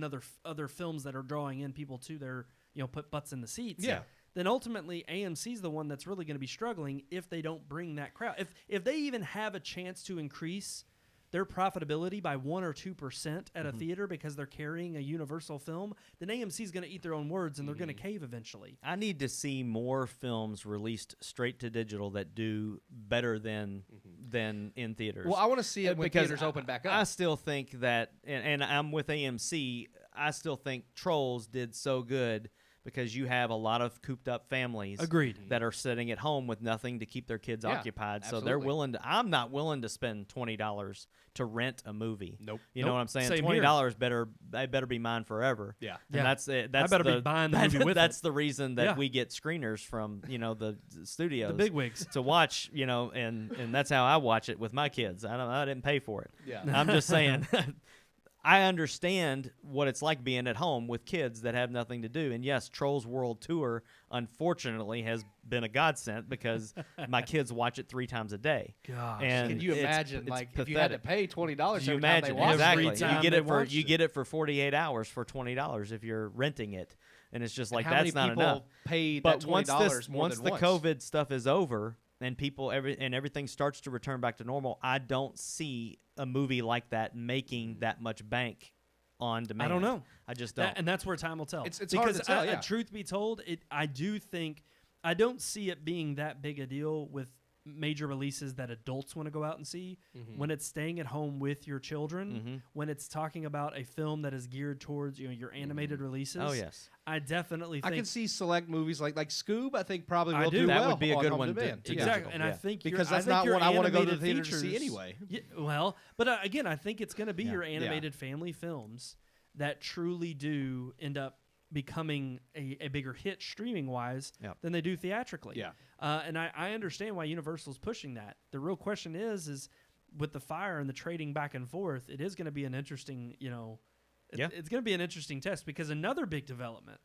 other films that are drawing in people to their, put butts in the seats. Yeah. Then ultimately AMC's the one that's really going to be struggling if they don't bring that crowd. If they even have a chance to increase their profitability by 1 or 2% at a theater because they're carrying a Universal film, then AMC's going to eat their own words and they're going to cave eventually. I need to see more films released straight to digital that do better than in theaters. Well, I want to see it when because theaters open back up. I still think that, and I'm with AMC, I still think Trolls did so good because you have a lot of cooped up families that are sitting at home with nothing to keep their kids occupied. Absolutely. So they're willing to, I'm not willing to spend $20 to rent a movie. Nope. You know what I'm saying? Same $20 better be mine forever. Yeah. And that's it. That's I better be buying the movie with That's it. the reason that we get screeners from, the studios. The bigwigs. To watch, and that's how I watch it with my kids. I didn't pay for it. Yeah. I'm just saying I understand what it's like being at home with kids that have nothing to do. And yes, Trolls World Tour, unfortunately, has been a godsend because my kids watch it 3 times a day. Gosh. And Can you imagine, it's if you had to pay $20 every you time they imagine watch exactly? it? You get it for 48 hours for $20 if you're renting it, and it's just like How that's many not people enough. paid But that $20 once more once than the once? COVID stuff is over and everything starts to return back to normal, I don't see a movie like that making that much bank on demand. I don't know. I just don't. And that's where time will tell. It's because hard to tell, yeah. Truth be told, I don't see it being that big a deal with major releases that adults want to go out and see. When it's staying at home with your children, when it's talking about a film that is geared towards your animated releases. Oh yes, I definitely think I can see select movies like Scoob. I think probably will do. do That well would be a on good home one to demand. do. exactly, digital, and yeah. I think Because that's I think not your what I want to go to the animated theater to see features- anyway. Yeah, well, but again, I think it's going to be your animated family films that truly do end up becoming a bigger hit streaming wise than they do theatrically. Yeah. And I understand why Universal's pushing that. The real question is with the fire and the trading back and forth, it is going to be an interesting, it's going to be an interesting test because another big development,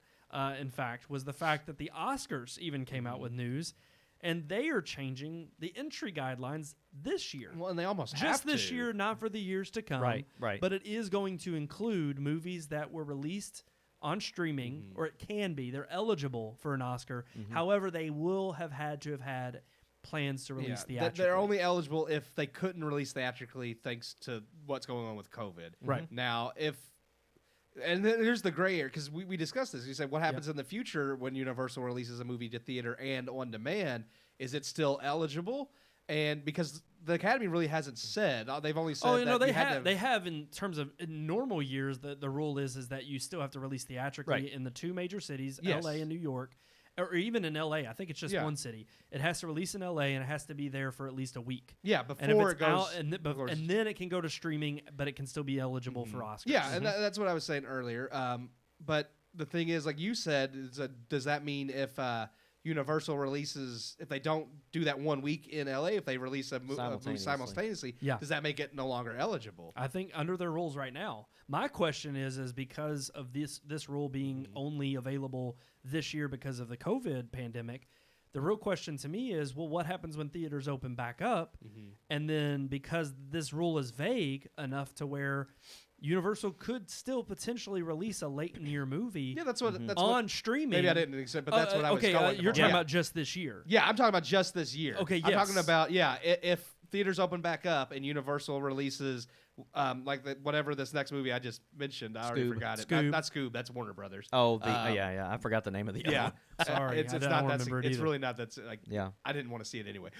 in fact, was the fact that the Oscars even came out with news, and they are changing the entry guidelines this year. Well, and they almost Just have this to. year, not for the years to come. Right. But it is going to include movies that were released on streaming, or it can be. They're eligible for an Oscar. However, they will have had plans to release theatrically. They're only eligible if they couldn't release theatrically thanks to what's going on with COVID. Right. Now, and then here's the gray area, because we discussed this. You said, what happens in the future when Universal releases a movie to theater and on demand? Is it still eligible? And because the Academy really hasn't said, they've only said they have in terms of in normal years, the rule is that you still have to release theatrically in the 2 major cities, LA and New York, or even in LA. I think it's just one city. It has to release in LA and it has to be there for at least a week. Yeah, before it goes out, and then it can go to streaming, but it can still be eligible for Oscars. Yeah, and that's what I was saying earlier. But the thing is, like you said, does that mean if Universal releases, if they don't do that 1 week in LA, if they release a movie simultaneously, does that make it no longer eligible? I think under their rules right now. My question is because of this rule being only available this year because of the COVID pandemic, the real question to me is, well, what happens when theaters open back up? And then because this rule is vague enough to where Universal could still potentially release a late-in-year movie on streaming. Maybe I didn't accept, but that's what I was going you're talking about just this year. Yeah, I'm talking about just this year. Okay, I'm talking about, if theaters open back up and Universal releases whatever this next movie I just mentioned. I already forgot it. Not Scoob, that's Warner Brothers. Oh, I forgot the name of the other one. Sorry, it's not that. It's really not that. I didn't want to see it anyway.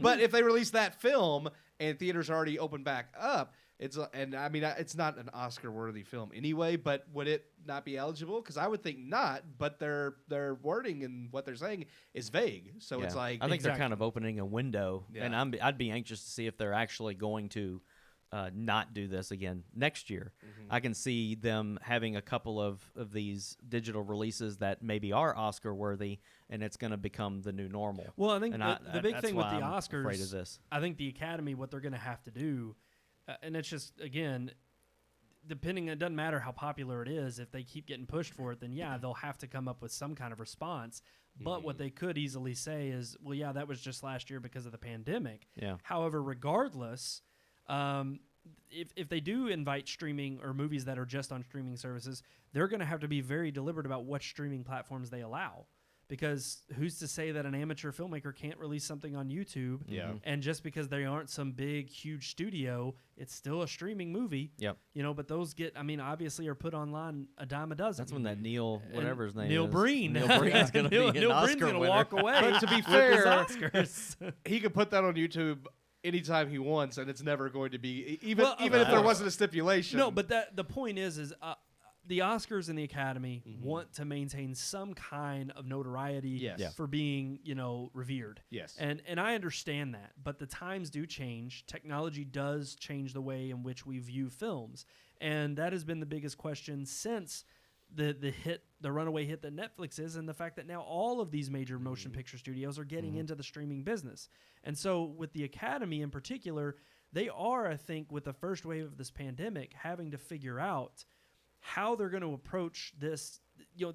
But if they release that film and theaters already open back up, it's not an Oscar-worthy film anyway. But would it not be eligible? Because I would think not. But their wording and what they're saying is vague. So it's like I think they're kind of opening a window, and I'd be anxious to see if they're actually going to not do this again next year. I can see them having a couple of these digital releases that maybe are Oscar worthy, and it's going to become the new normal. Well, I think the big thing with the Oscars, afraid of this. I think the Academy, what they're going to have to do, and it's just, again, depending, it doesn't matter how popular it is. If they keep getting pushed for it, then yeah, they'll have to come up with some kind of response. But what they could easily say is, well, yeah, that was just last year because of the pandemic. Yeah. However, regardless, if they do invite streaming or movies that are just on streaming services, they're going to have to be very deliberate about what streaming platforms they allow. Because who's to say that an amateur filmmaker can't release something on YouTube? Yeah. And just because they aren't some big, huge studio, it's still a streaming movie. Yep. You know, but those obviously are put online a dime a dozen. That's when that Neil, whatever his name Neil is. Breen. Neil Breen's going to be an Neil Oscar Breen's gonna winner. walk away. But to be with fair, his Oscars. he could put that on YouTube anytime he wants, and it's never going to be even Well, if there wasn't a stipulation. No, but the point is the Oscars and the Academy want to maintain some kind of notoriety Yes. for being, revered. Yes. And I understand that, but the times do change. Technology does change the way in which we view films, and that has been the biggest question since the runaway hit that Netflix is, and the fact that now all of these major motion picture studios are getting into the streaming business. And so with the Academy in particular, they are, I think, with the first wave of this pandemic, having to figure out how they're going to approach this.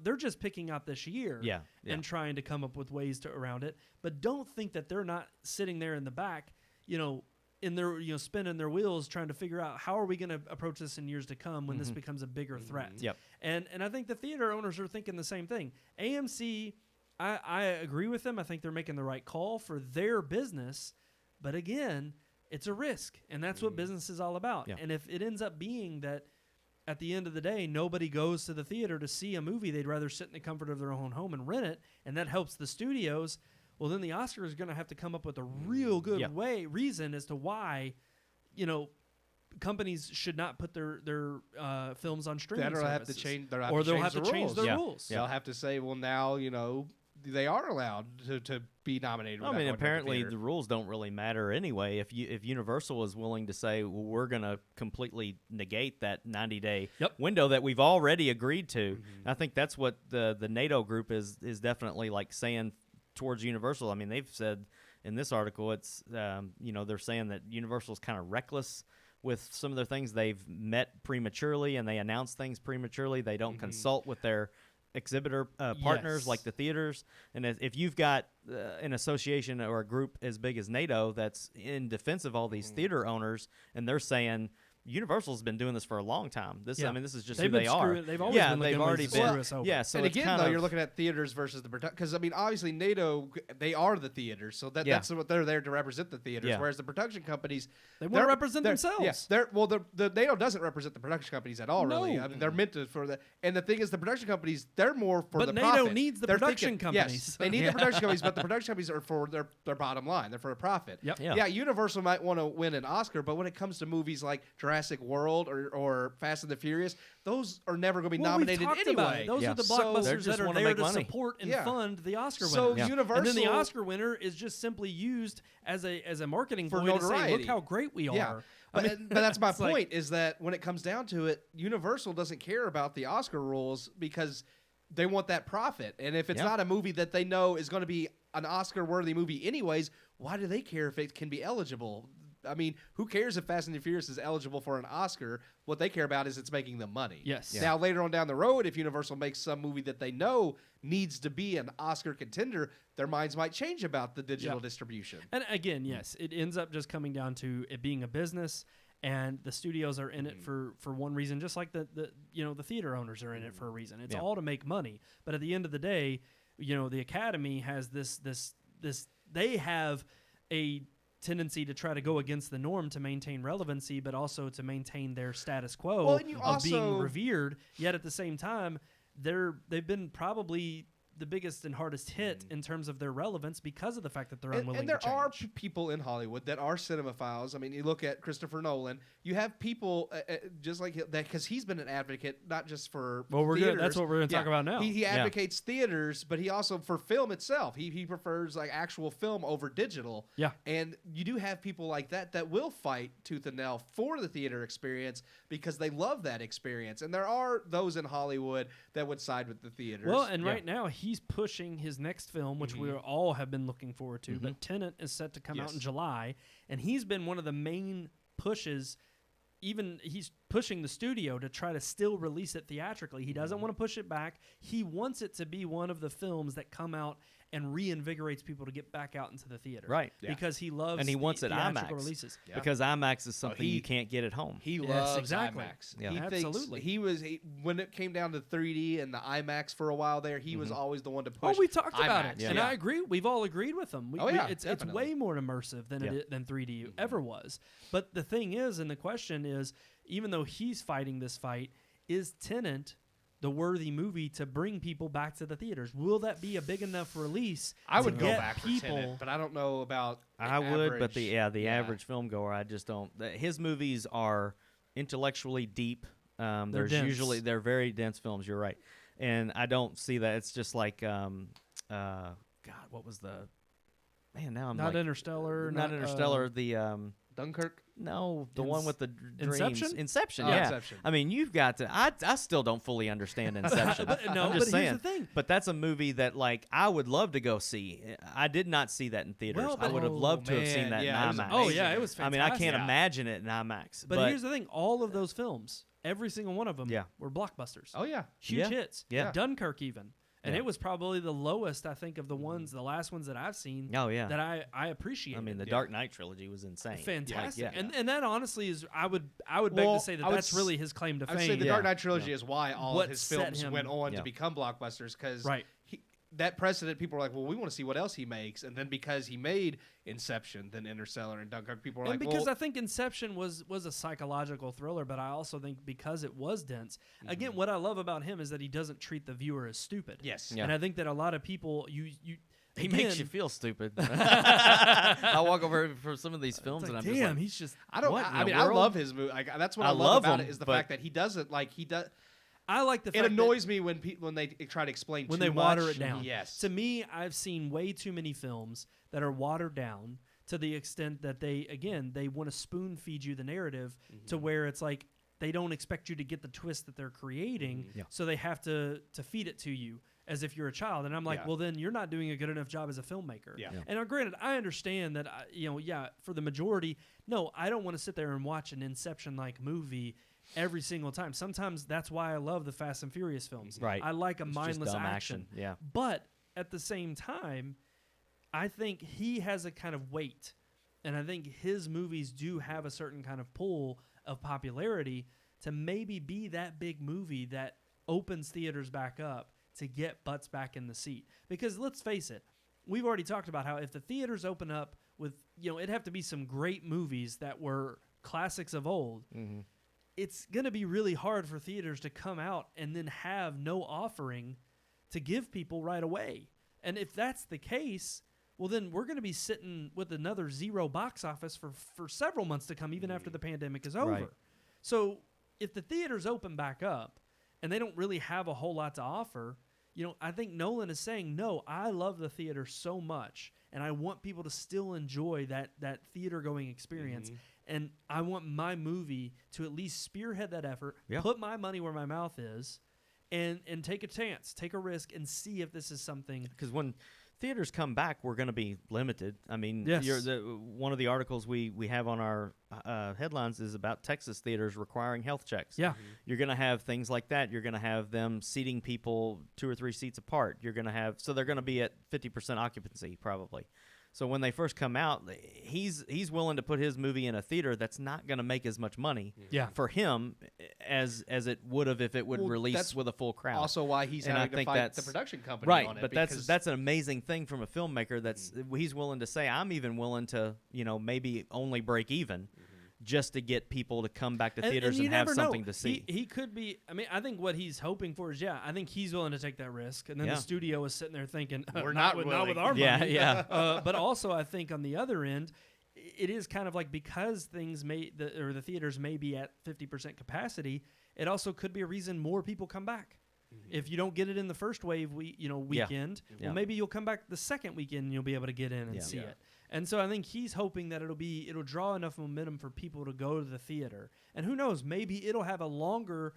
They're just picking out this year and trying to come up with ways around it. But don't think that they're not sitting there in the back, in their, spinning their wheels trying to figure out how are we going to approach this in years to come when this becomes a bigger threat. Yep. And I think the theater owners are thinking the same thing. AMC, I agree with them. I think they're making the right call for their business. But again, it's a risk, and that's what business is all about. Yeah. And if it ends up being that at the end of the day, nobody goes to the theater to see a movie, they'd rather sit in the comfort of their own home and rent it, and that helps the studios, well, then the Oscars are going to have to come up with a real good reason as to why, companies should not put their films on streaming services. Have to change. They'll have to change their rules. They'll have to say, well, now they are allowed to be nominated. I mean, apparently the rules don't really matter anyway. If Universal is willing to say, well, we're going to completely negate that 90-day window that we've already agreed to, I think that's what the NATO group is definitely like saying towards Universal. I mean, they've said in this article, it's they're saying that Universal is kind of reckless with some of their things. They've met prematurely and they announce things prematurely. They don't consult with their exhibitor partners like the theaters. And if you've got an association or a group as big as NATO that's in defense of all these theater owners, and they're saying Universal's been doing this for a long time. This is just who they are. They've always been they've already been. So and again, though, you're looking at theaters versus the production, because I mean, obviously NATO, they are the theaters, so that's what they're there to represent, the theaters. Yeah. Whereas the production companies, they want to represent themselves. Yeah, the NATO doesn't represent the production companies at all. Really, I mean, they're meant to for the. And the thing is, the production companies, they're more for the profit. But NATO needs the production companies. Yes, they need the production companies, but the production companies are for their bottom line. They're for a profit. Yep. Yeah, Universal might want to win an Oscar, but when it comes to movies like Jurassic World or Fast and the Furious, those are never going to be nominated anyway. Those are the blockbusters that are there to support and fund the Oscar winners. So Universal, and then the Oscar winner is just simply used as a marketing for point notoriety. To say, look how great we are. But that's my point, is that when it comes down to it, Universal doesn't care about the Oscar rules because they want that profit. And if it's not a movie that they know is going to be an Oscar-worthy movie anyways, why do they care if it can be eligible? I mean, who cares if Fast and the Furious is eligible for an Oscar? What they care about is it's making them money. Yes. Yeah. Now, later on down the road, if Universal makes some movie that they know needs to be an Oscar contender, their minds might change about the digital distribution. And again, yes, it ends up just coming down to it being a business, and the studios are in it for one reason, just like the theater owners are in it for a reason. It's all to make money. But at the end of the day, the Academy has this they have a tendency to try to go against the norm to maintain relevancy, but also to maintain their status quo of being revered. Yet at the same time, they've been probably the biggest and hardest hit in terms of their relevance because of the fact that they're unwilling and there to change. are people in Hollywood that are cinemaphiles. I mean, you look at Christopher Nolan. You have people just like that, because he's been an advocate not just for we're theaters. good. That's what we're going to talk about now. He advocates theaters, but he also for film itself. He prefers like actual film over digital. Yeah, and you do have people like that will fight tooth and nail for the theater experience because they love that experience. And there are those in Hollywood that would side with the theaters. Well, and right now he's pushing his next film, which we all have been looking forward to. But Tenant is set to come out in July, and he's been one of the main pushes even he's pushing the studio to try to still release it theatrically. He doesn't want to push it back. He wants it to be one of the films that come out and reinvigorates people to get back out into the theater. Right. Yeah. Because he loves and he wants it theatrical IMAX releases. Yeah. because IMAX is something he- you can't get at home. He Yes, loves exactly. IMAX. Yeah. He Absolutely. thinks when it came down to 3D and the IMAX for a while there, he was always the one to Oh, push. we talked about IMAX. it, Yeah. and I agree. We've all agreed with him. It's definitely. way more immersive than than 3D ever was. But the thing is, and the question is, even though he's fighting this fight, is Tenant the worthy movie to bring people back to the theaters? Will that be a big enough release? I would to go get back for people? Tenet, but I don't know about. I would, but the the average film goer, I just don't. His movies are intellectually deep. There's dense. usually they're very dense films. You're right, and I don't see that. It's just like, God, what was the man? Now I'm Not like, Interstellar. not Interstellar. The Dunkirk. no, the one with the dreams. Inception? Inception. Oh, Yeah. Inception. I mean, you've got to. I still don't fully understand Inception. But, no, I'm but just saying. here's the thing. But that's a movie that, like, I would love to go see. I did not see that in theaters. Well, I but- would have loved to have seen man, that yeah, it in was IMAX. Oh yeah, it was I fantastic. mean, I can't Yeah. imagine it in IMAX. But here's the thing: all of those films, every single one of them, Yeah. were blockbusters. Oh yeah. Huge Yeah. hits. Yeah. Dunkirk even. And Yeah. it was probably the lowest, I think, of the ones, the last ones that I've seen Oh yeah. that I appreciate. I mean, the Yeah. Dark Knight trilogy was insane. fantastic. Like, yeah. And that honestly is, I would beg Well, to say that I would that's really his claim to I'd say fame. the Yeah. Dark Knight trilogy Yeah. is why all What of his set films him- went on Yeah. to become blockbusters because Right. that precedent, people are like, well, we want to see what else he makes, and then because he made Inception, then Interstellar and Dunkirk, people are And like, because well, I think Inception was a psychological thriller, but I also think because it was dense. Again, what I love about him is that he doesn't treat the viewer as stupid. yes, Yeah. And I think that a lot of people, He again, makes you feel stupid. I walk over for some of these films it's and like, I'm damn, just like, he's just. I don't. What in I the mean, I world? love his movie. Like, that's what I, I love love about him, it is the but- fact that he doesn't like he does. I like the It fact that annoys me when when they try to explain when too they water much. it down. Yes, To me, I've seen way too many films that are watered down to the extent that they want to spoon feed you the narrative to where it's like they don't expect you to get the twist that they're creating, Yeah. so they have to feed it to you as if you're a child. And I'm like, Yeah. well, then you're not doing a good enough job as a filmmaker. Yeah. Yeah. And granted, I understand that, for the majority, no, I don't want to sit there and watch an Inception-like movie every single time. Sometimes that's why I love the Fast and Furious films. Right. I like a It's just mindless dumb action. Yeah. But at the same time, I think he has a kind of weight. And I think his movies do have a certain kind of pull of popularity to maybe be that big movie that opens theaters back up to get butts back in the seat. Because let's face it, we've already talked about how if the theaters open up with, it'd have to be some great movies that were classics of old. Mm-hmm. It's going to be really hard for theaters to come out and then have no offering to give people right away. And if that's the case, well, then we're going to be sitting with another zero box office for several months to come, even after the pandemic is over. Right. So if the theaters open back up and they don't really have a whole lot to offer, I think Nolan is saying, no, I love the theater so much, and I want people to still enjoy that theater-going experience. And I want my movie to at least spearhead that effort, Yeah. put my money where my mouth is, and take a chance, take a risk, and see if this is something. Because when theaters come back, we're going to be limited. I mean, Yes. one of the articles we have on our headlines is about Texas theaters requiring health checks. Yeah. You're going to have things like that. You're going to have them seating people 2 or 3 seats apart. You're going to have, so they're going to be at 50% occupancy probably. So when they first come out, he's willing to put his movie in a theater that's not going to make as much money Yeah. for him as it would have if it would Well, release that's with a full crowd. also why he's And I having to think fight the that's- production company Right, on it. but because that's an amazing thing from a filmmaker. That's he's willing to say, I'm even willing to, maybe only break even, just to get people to come back to theaters you and have never know. something to see. He could be. I mean, I think what he's hoping for is, I think he's willing to take that risk, and then Yeah. the studio is sitting there thinking, We're not not with willing." our money. Yeah. But also, I think on the other end, it is kind of like because things the theaters may be at 50% capacity, it also could be a reason more people come back. If you don't get it in the first wave, weekend, Yeah. well, maybe you'll come back the second weekend and you'll be able to get in and Yeah. see Yeah. it. And so I think he's hoping that it'll draw enough momentum for people to go to the theater. And who knows, maybe it'll have a longer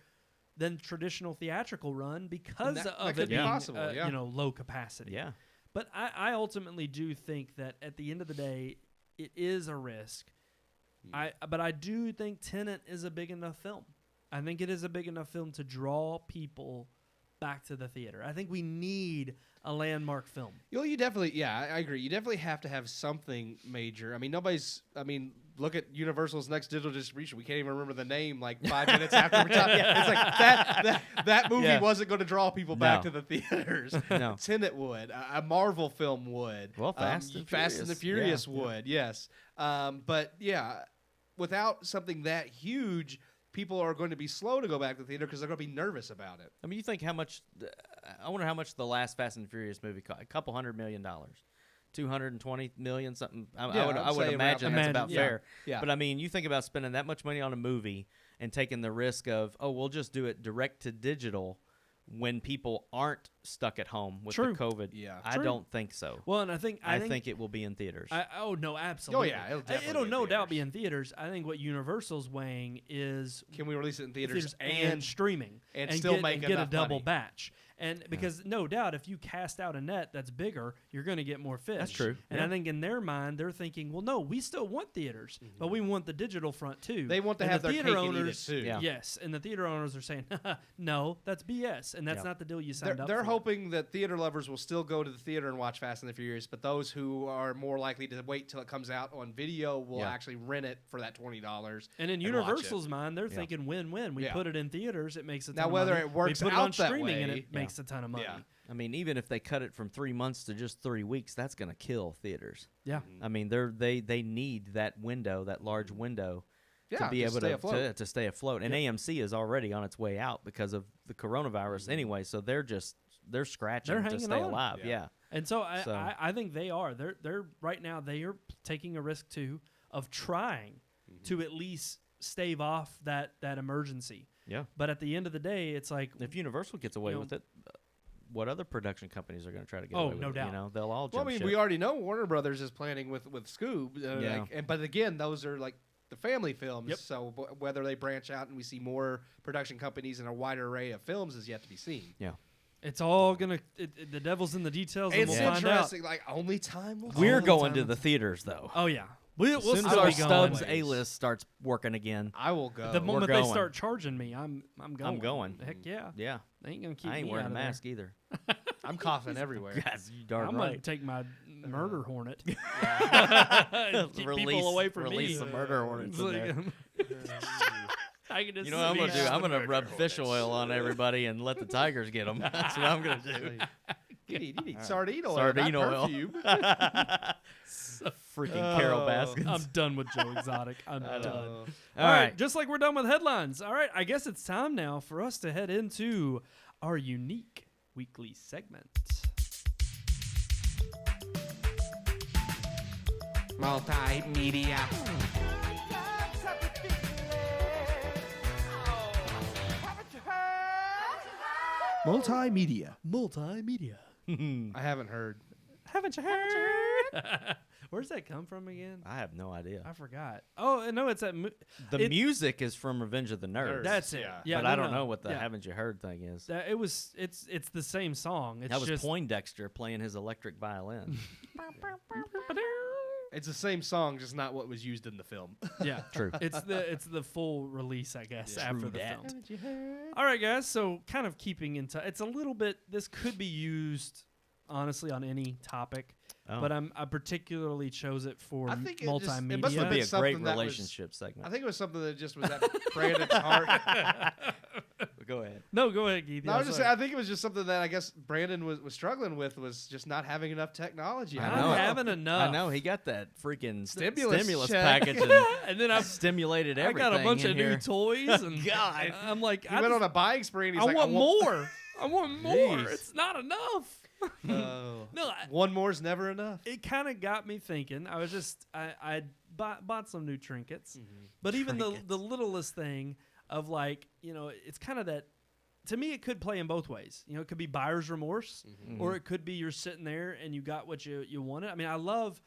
than traditional theatrical run because that of could it be being possible, yeah. low capacity. Yeah. But I ultimately do think that at the end of the day, it is a risk. But I do think Tenant is a big enough film. I think it is a big enough film to draw people back to the theater. I think we need a landmark film. You definitely, I agree. You definitely have to have something major. Look at Universal's next digital distribution. We can't even remember the name like 5 minutes after we're talking. It's like that movie wasn't going to draw people back to the theaters. No. Tenet would. A Marvel film would. Well, Fast and the Furious would, yes. But without something that huge, people are going to be slow to go back to the theater because they're going to be nervous about it. I mean, you think how much? I wonder how much the last Fast and Furious movie cost. $200 million, $220 million, something. I would imagine that's about fair. Yeah. But I mean, you think about spending that much money on a movie and taking the risk of, we'll just do it direct to digital when people aren't stuck at home with the COVID. Yeah. I don't think so. Well, and I think it will be in theaters. No, absolutely. Oh yeah, it'll no doubt be in theaters. I think what Universal's weighing is, can we release it in theaters and streaming and still get a double batch? And because no doubt, if you cast out a net that's bigger, you're going to get more fish. That's true. And I think in their mind, they're thinking, well, no, we still want theaters, but we want the digital front too. They want to have their theater cake and eat it owners too. Yeah. Yes, and the theater owners are saying, no, that's BS, and that's not the deal you signed up for. They're hoping that theater lovers will still go to the theater and watch Fast and the Furious, but those who are more likely to wait till it comes out on video will actually rent it for that $20. And in Universal's mind, they're thinking win-win. We put it in theaters, it makes a ton of money. Now, whether it works we put it out on that streaming way, and it makes a ton of money. Yeah. I mean, even if they cut it from 3 months to just 3 weeks, that's going to kill theaters. Yeah. I mean, they need that window, that large window, to be able to stay afloat. And AMC is already on its way out because of the coronavirus anyway. So they're scratching to stay alive. Yeah. And so I think they are. They're right now they are taking a risk too of trying to at least stave off that emergency. Yeah. But at the end of the day, it's like if Universal gets away with it, what other production companies are going to try to get away with no it? doubt. You know, they'll all jump ship. we already know Warner Brothers is planning with Scoob. But again, those are like the family films. Yep. So whether they branch out and we see more production companies and a wider array of films is yet to be seen. Yeah. It's all gonna. The devil's in the details, and It's we'll find out. interesting. Like only time will. We're going to the theaters though. Oh yeah, we'll as soon as still our be going. Stubbs A-list starts working again, I will go. The moment they going. start charging me, I'm going. I'm going. Heck yeah. Yeah. They ain't gonna keep I ain't me wearing out a of mask either. I'm coughing everywhere. Yes, you darn I'm right. gonna take my murder hornet. Keep Release- people away from release me. some murder hornets in there. I can just You know what I'm gonna do? I'm gonna rub fish oil on everybody and let the tigers get them. That's what I'm gonna do. You need sardine oil. Sardine not oil. perfume. Freaking Carol Baskins. I'm done with Joe Exotic. I'm done. All All right, right. just like we're done with headlines. All right, I guess it's time now for us to head into our unique weekly segment. Multimedia. Multimedia. Multimedia. I haven't heard. Haven't you heard? Where's that come from again? I have no idea. I forgot. Oh, no, it's that. The music is from Revenge of the Nerds. That's it. Yeah. Yeah, but no, I don't no. know what the Yeah. Haven't You Heard thing is. It's the same song. It's That was just Poindexter playing his electric violin. It's the same song, just not what was used in the film. Yeah, True. It's the full release, I guess, Yeah. after True the that. film. All right, guys. So kind of keeping in touch. It's a little bit. This could be used honestly on any topic, Oh. but I particularly chose it for I think it multimedia. must have That'd be been a something great that was- relationship segment. I think it was something that just was at Brandon's heart. Go ahead. No, go ahead, Keith. No, I was just saying, I think it was just something that I guess Brandon was struggling with, was just not having enough technology. I Not know. having enough. I know he got that frefreaking Stimulus check. package and And then I stimulated I everything. got a bunch in of here. new toys, and God. I'm like, He went on a buying spree and he's I like, want more. I want more. Jeez. It's not enough. Oh. No, One more's never enough. it kind of got me thinking. I was just I bought some new trinkets, but even the littlest thing of like, you know, it's kind of that. To me, it could play in both ways. You know, it could be buyer's remorse, or it could be you're sitting there and you got what you wanted. I mean, I love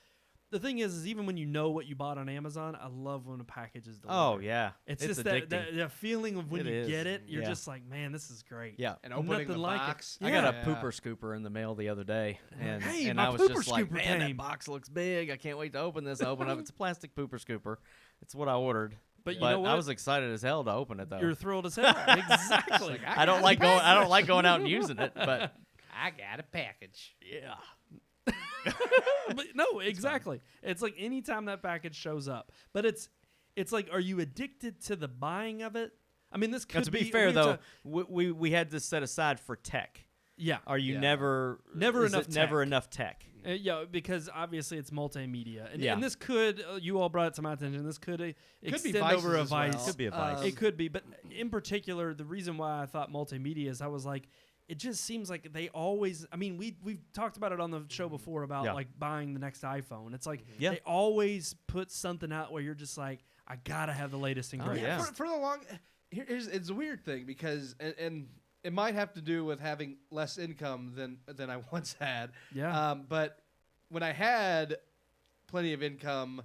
the thing is even when you know what you bought on Amazon, I love when a package is delivered. Oh yeah, it's just that feeling of when you get it, you're Yeah. just like, man, this is great. Yeah, And opening Nothing the like box. it. I Yeah. got a pooper scooper in the mail the other day, and Hey, and my I was pooper just like, scooper man, came. that box looks big. I can't wait to open this. I open up, it's a plastic pooper scooper. It's what I ordered. But you know what? I was excited as hell to open it though. You're thrilled as hell. Exactly. I don't like going out and using it, but I got a package. yeah. But no, exactly. It's like anytime that package shows up. But it's like, are you addicted to the buying of it? I mean, this could Now, to be fair though, we had this set aside for tech. Yeah. Are you Yeah. never Never enough tech? Yeah, because obviously it's multimedia, and, Yeah. and this could you all brought it to my attention. This could extend vices over a as well. vice. Could be a vice. It could be, but in particular, the reason why I thought multimedia is I was like, it just seems like they always. I mean, we've talked about it on the show before about Yeah. like buying the next iPhone. It's like Yeah. they always put something out where you're just like, I gotta have the latest and Oh, greatest. yeah. For the long, it's a weird thing because and it might have to do with having less income than I once had. Yeah. But when I had plenty of income,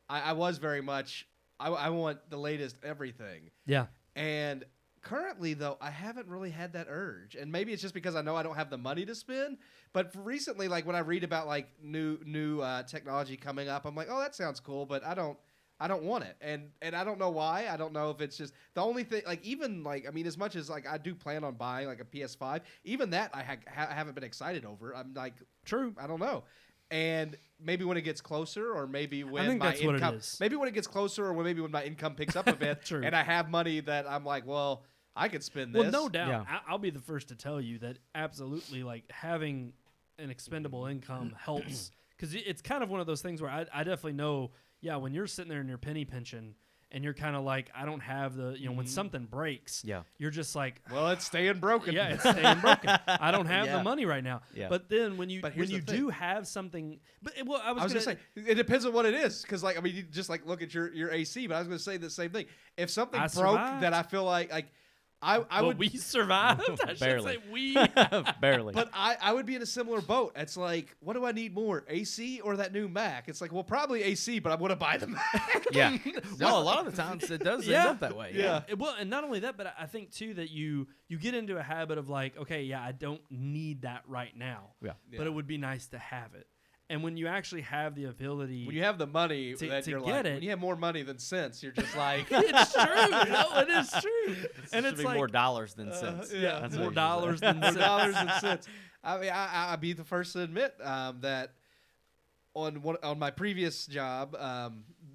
I was very much I want the latest everything. Yeah. And currently, though, I haven't really had that urge, and maybe it's just because I know I don't have the money to spend. But recently, like when I read about like new technology coming up, I'm like, oh, that sounds cool, but I don't want it, and I don't know why. I don't know if it's just the only thing. Like even like I mean, as much as like I do plan on buying like a PS5, even that I haven't been excited over. I'm like, True. I don't know. And maybe when it gets closer, or maybe when think my that's what it income, is. maybe when it gets closer, or maybe when my income picks up a bit, True. and I have money that I'm like, well, I could spend this. Well, no doubt. Yeah. I'll be the first to tell you that absolutely, like having an expendable income helps, because it's kind of one of those things where I definitely know. Yeah, when you're sitting there in your penny pension and you're kind of like, I don't have the, when something breaks, Yeah. you're just like, Well, it's staying broken. yeah, it's staying broken. I don't have Yeah. the money right now. Yeah. But then when you But here's the thing. do have something, but well, I I was gonna just saying, it depends on what it is, because like I mean, you just like look at your AC. But I was going to say the same thing. If something I broke survived. that I feel like I well, would we survived. I should Barely. say we. Barely. But I would be in a similar boat. It's like, what do I need more, AC or that new Mac? It's like, well, probably AC, but I want to buy the Mac. yeah. No, a lot of the times it does end up that way. Yeah. Well, and not only that, but I think too that you get into a habit of like, okay, yeah, I don't need that right now, Yeah. but it would be nice to have it. And when you actually have the ability, When you have the money, To you're get like, it- when you have more money than sense, you're just like, it's true. No, it is true. It And should it's be like more dollars than cents. yeah, That's more what dollars than more cents. dollars and cents. I mean, I'd be the first to admit that on my previous job,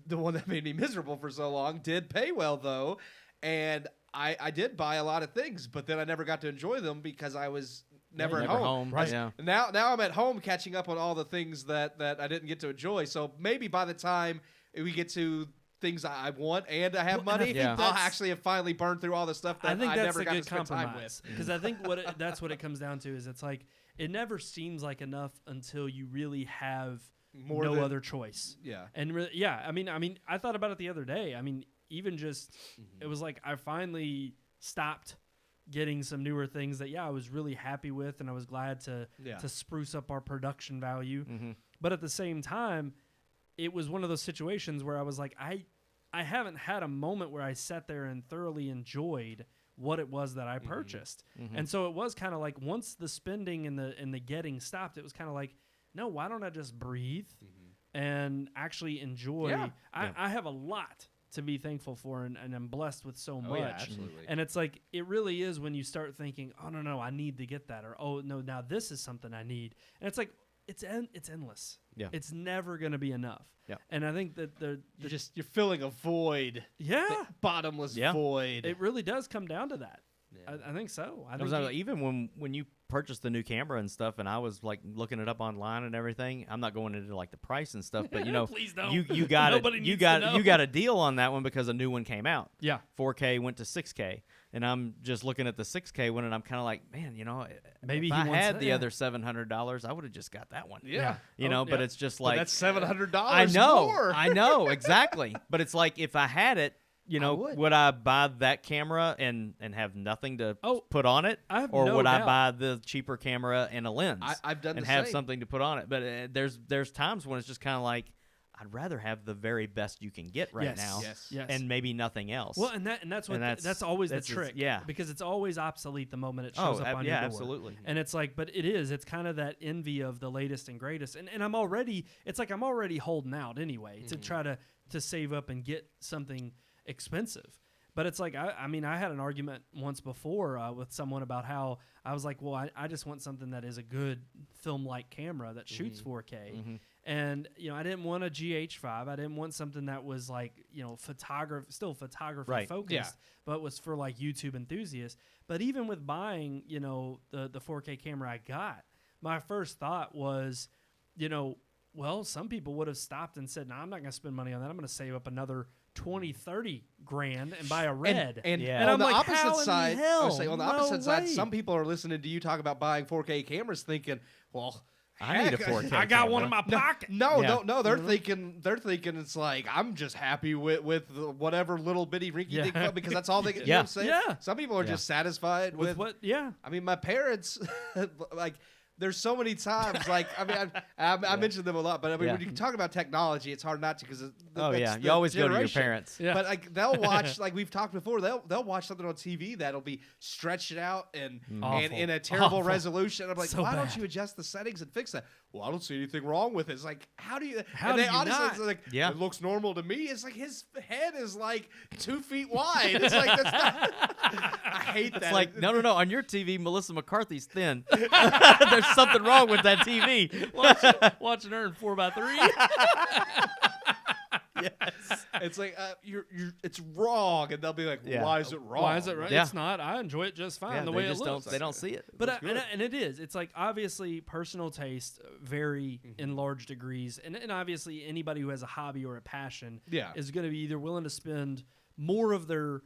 the one that made me miserable for so long, did pay well though, and I did buy a lot of things, but then I never got to enjoy them because I was never at home. Right. Yeah. Now I'm at home catching up on all the things that I didn't get to enjoy. So maybe by the time we get to things I want and I have Well, and I money, think I'll that's- actually have finally burned through all the stuff that I think I that's never a got to good spend time compromise with. because I think that's what it comes down to is it's like it never seems like enough until you really have More no than- other choice. Yeah. And yeah, I mean, I thought about it the other day. I mean, even just it was like I finally stopped getting some newer things that I was really happy with, and I was glad to spruce up our production value. Mm-hmm. But at the same time, it was one of those situations where I was like, I haven't had a moment where I sat there and thoroughly enjoyed what it was that I purchased. Mm-hmm. And so it was kind of like once the spending and the getting stopped, it was kind of like, no, why don't I just breathe and actually enjoy? Yeah. I have a lot to be thankful for, and I'm blessed with so much. Oh, yeah, absolutely. And it's like, it really is when you start thinking, oh, no, I need to get that. Or, oh, no, now this is something I need. And it's like, it's endless. Yeah. It's never going to be enough. Yeah. And I think that You're filling a void, yeah, bottomless Yeah. void. it really does come down to that. Yeah. I think so. I It think was like, even when you purchased the new camera and stuff, and I was like looking it up online and everything. I'm not going into like the price and stuff, but you know, Please don't. you got Nobody it. needs You to got know. you got a deal on that one because a new one came out. yeah. 4K went to 6K, and I'm just looking at the 6K one, and I'm kind of like, man, you know, Maybe if he I wants had that, the yeah. other $700, I would have just got that one. yeah. You Oh, know, but yeah. it's just But like that's $700 I know, more. I know exactly. But it's like if I had it, you know, would. would I buy that camera and have nothing to Oh, put on it, I have or no would I doubt. buy the cheaper camera and a lens I've done and the have same. something to put on it? But there's times when it's just kind of like, I'd rather have the very best you can get right now, Yes. and maybe nothing else. Well, that's always the trick. Yeah, because it's always obsolete the moment it shows up on your door. Absolutely. And it's like, but it's kind of that envy of the latest and greatest. And I'm already holding out anyway to try to save up and get something expensive. But it's like, I mean, I had an argument once before with someone about how I was like, well, I just want something that is a good film-like camera that shoots 4K. Mm-hmm. And, I didn't want a GH5. I didn't want something that was like, photography focused, but was for like YouTube enthusiasts. But even with buying, the 4K camera I got, my first thought was, well, some people would have stopped and said, no, I'm not going to spend money on that. I'm going to save up another 20, 30 grand and buy a red. And on I'm the like, opposite side, hell? I would say on the opposite side, way. some people are listening to you talk about buying 4K cameras thinking, well, I need a 4K I got camera. one in my pocket. No. They're thinking it's like, I'm just happy with whatever little bitty rinky dink phone, because that's all they get. You know what I'm saying? Yeah. Some people are just satisfied with what? Yeah. I mean, my parents, like, there's so many times, like, I mean, I mentioned them a lot, but I mean, when you talk about technology, it's hard not to, because you always go to your parents. Yeah. But like, they'll watch, like we've talked before, they'll watch something on TV that'll be stretched out and in a terrible resolution. I'm like, why don't you adjust the settings and fix that? Well, I don't see anything wrong with it. It's like, how do you? How and do they you honestly, not? it's like, Yeah. it looks normal to me. It's like his head is like 2 feet wide. It's like, that's not. I hate that. It's like, no. On your TV, Melissa McCarthy's thin. There's something wrong with that TV. Watching her in 4x3. Yes. It's like it's wrong, and they'll be like, Yeah. why is it wrong? Why is it right? Yeah. It's not. I enjoy it just fine the way it looks. They don't see it. But and it is. It's like, obviously personal tastes vary in large degrees, and obviously anybody who has a hobby or a passion is going to be either willing to spend more of their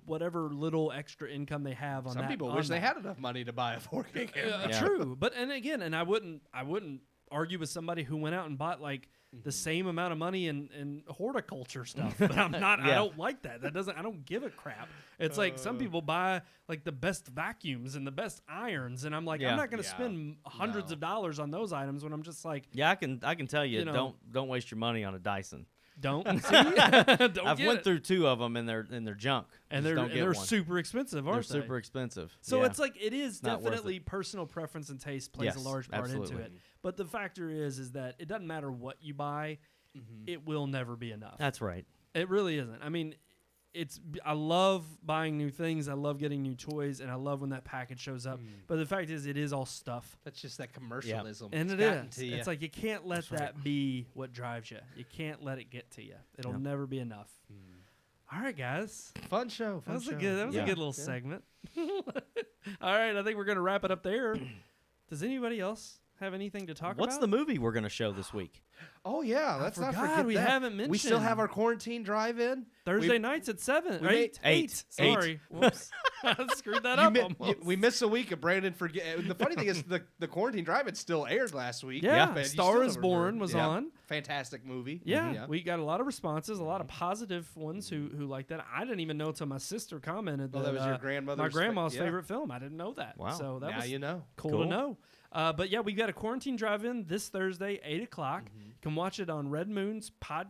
whatever little extra income they have on that. Some people wish they had enough money to buy a 4K camera. True, but I wouldn't argue with somebody who went out and bought like the same amount of money in horticulture stuff. But I'm not. I don't like that. I don't give a crap. It's like some people buy like the best vacuums and the best irons, and I'm like, I'm not going to spend hundreds of dollars on those items when I'm just like, I can tell you, don't waste your money on a Dyson. Don't see. I've went through 2 of them and they're junk. And Just they're super expensive, aren't they? They're super expensive. So yeah. it's like, it is Not worth definitely personal preference and taste plays a large part into it. But the factor is that it doesn't matter what you buy, it will never be enough. That's right. It really isn't. I mean, I love buying new things. I love getting new toys, and I love when that package shows up. But the fact is, it is all stuff. That's just that commercialism. And it's it gotten is. to you. It's like, you can't let that be what drives you. You can't let it get to you. It'll never be enough. All right, guys. Fun show. That was a good little segment. All right, I think we're going to wrap it up there. Does anybody else have anything to talk about? What's the movie we're going to show this week? Oh, yeah. Let's not forget we that. haven't mentioned. We still have our quarantine drive-in. Thursday nights at 7. we Or 8. made- 8. Sorry. Whoops. I screwed that You up mi- almost. we missed a week of Brandon forget. And the funny thing is, the quarantine drive-in still aired last week. Yeah. But you Star still is don't Born remember. was Yeah. on. Fantastic movie. Yeah, we got a lot of responses, a lot of positive ones who like that. I didn't even know until my sister commented Oh, that was your grandmother's my grandma's yeah. favorite film. I didn't know that. Wow. So that Now was you know. cool to know. But yeah, we've got a quarantine drive-in this Thursday, 8 o'clock. You can watch it on Red Moon's our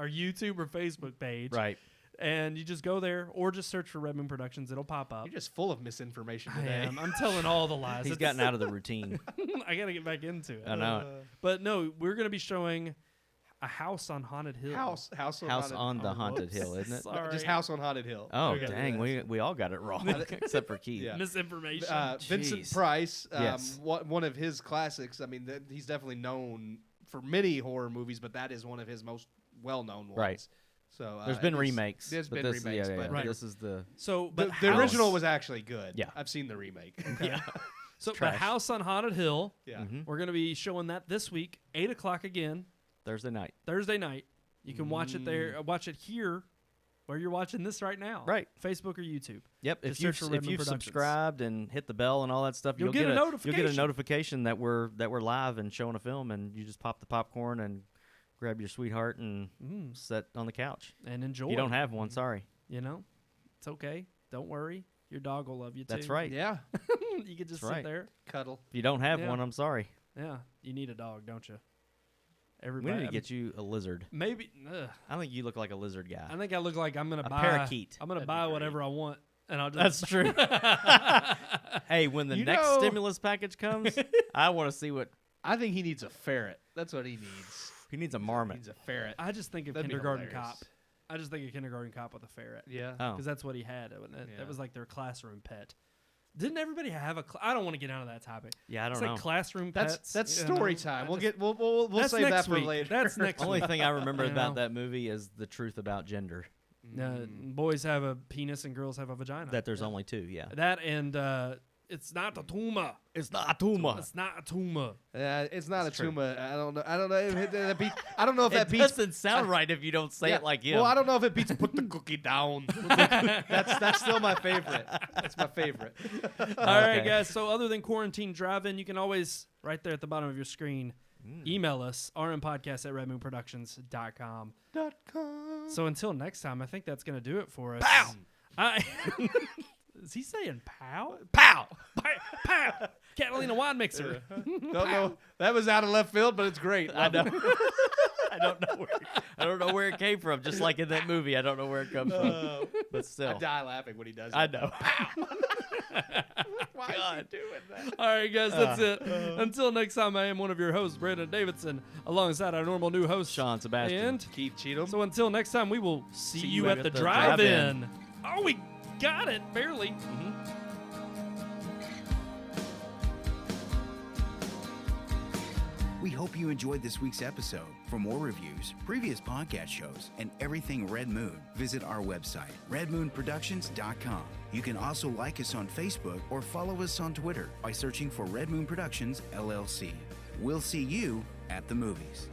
YouTube or Facebook page. Right. And you just go there or just search for Red Moon Productions. It'll pop up. You're just full of misinformation I today. am. I'm telling all the lies. He's gotten out of the routine. I got to get back into it. I know. But no, we're going to be showing A House on Haunted Hill. House House haunted, on the Haunted whoops. Hill, isn't it? Sorry. Just House on Haunted Hill. Oh, Okay. dang. We all got it wrong, except for Keith. Yeah. Misinformation. Vincent Jeez. Price, Yes. one of his classics. I mean, he's definitely known for many horror movies, but that is one of his most well-known ones. Right. So There's been remakes. There's but been this, remakes, yeah, but Right. this is the... So, the but the House- original was actually good. Yeah. I've seen the remake. Yeah. So, but trash. House on Haunted Hill. Yeah. Mhm. We're going to be showing that this week, 8 o'clock again, Thursday night. Thursday night. You can watch it there. Watch it here, where you're watching this right now. Right. Facebook or YouTube. Yep. Just If you've search for Red Moon Productions. subscribed and hit the bell and all that stuff, You'll get a You'll get a notification. notification that we're live and showing a film, and you just pop the popcorn and grab your sweetheart and sit on the couch. And enjoy. If you don't have one, sorry. You know, it's okay. Don't worry. Your dog will love you too. That's right. Yeah. You can just That's sit right. there. Cuddle. If you don't have Yeah. one, I'm sorry. Yeah. You need a dog, don't you? Everybody, We need to get you a lizard. maybe. I think you look like a lizard guy. I think I look like I'm gonna A buy parakeet. I'm gonna buy whatever I want, and I'll That's just. true. Hey, when the next stimulus package comes, I want to see what I think he needs a ferret. That's what he needs. he needs. A He marmot. needs a ferret. I just think of That'd be Kindergarten hilarious. Cop. I just think of Kindergarten Cop with a ferret. Yeah. Oh, Because that's what he had. Yeah. That was like their classroom pet. Didn't everybody have a? I don't want to get out of that topic. yeah. I don't It's know. like classroom pets. That's you story know? time. I We'll just- get we'll that's save that next for week. later. That's next Only week. thing I remember You about know? that movie is the truth about gender. Boys have a penis and girls have a vagina. That there's only two. Yeah. That and it's not a tumor. It's not a tumor. It's not a tumor. It's not That's a true. tumor. I don't know. I don't know if that beats. I don't know if It that beats. doesn't sound right if you don't say it like him. Well, I don't know if it beats. Put the cookie down. That's still my favorite. That's my favorite. All right, Okay. guys. So other than Quarantine Drive-In, you can always, right there at the bottom of your screen, email us, rmpodcast@redmoonproductions.com. So until next time, I think that's going to do it for us. Pow! Is he saying pow? Pow! Pow! Catalina wine mixer. Don't know. That was out of left field, but it's great. I know. I don't know where it came from. Just like in that movie, I don't know where it comes from. But I still, die laughing when he does it. I know. Why is he doing that? All right, guys, that's it. Until next time, I am one of your hosts, Brandon Davidson, alongside our normal new host, Sean Sebastian. And Keith Cheatham. so until next time, we will see you you at at the the drive-in. Oh, we got it, barely. We hope you enjoyed this week's episode. For more reviews, previous podcast shows, and everything Red Moon, visit our website, redmoonproductions.com. You can also like us on Facebook or follow us on Twitter by searching for Red Moon Productions, LLC. We'll see you at the movies.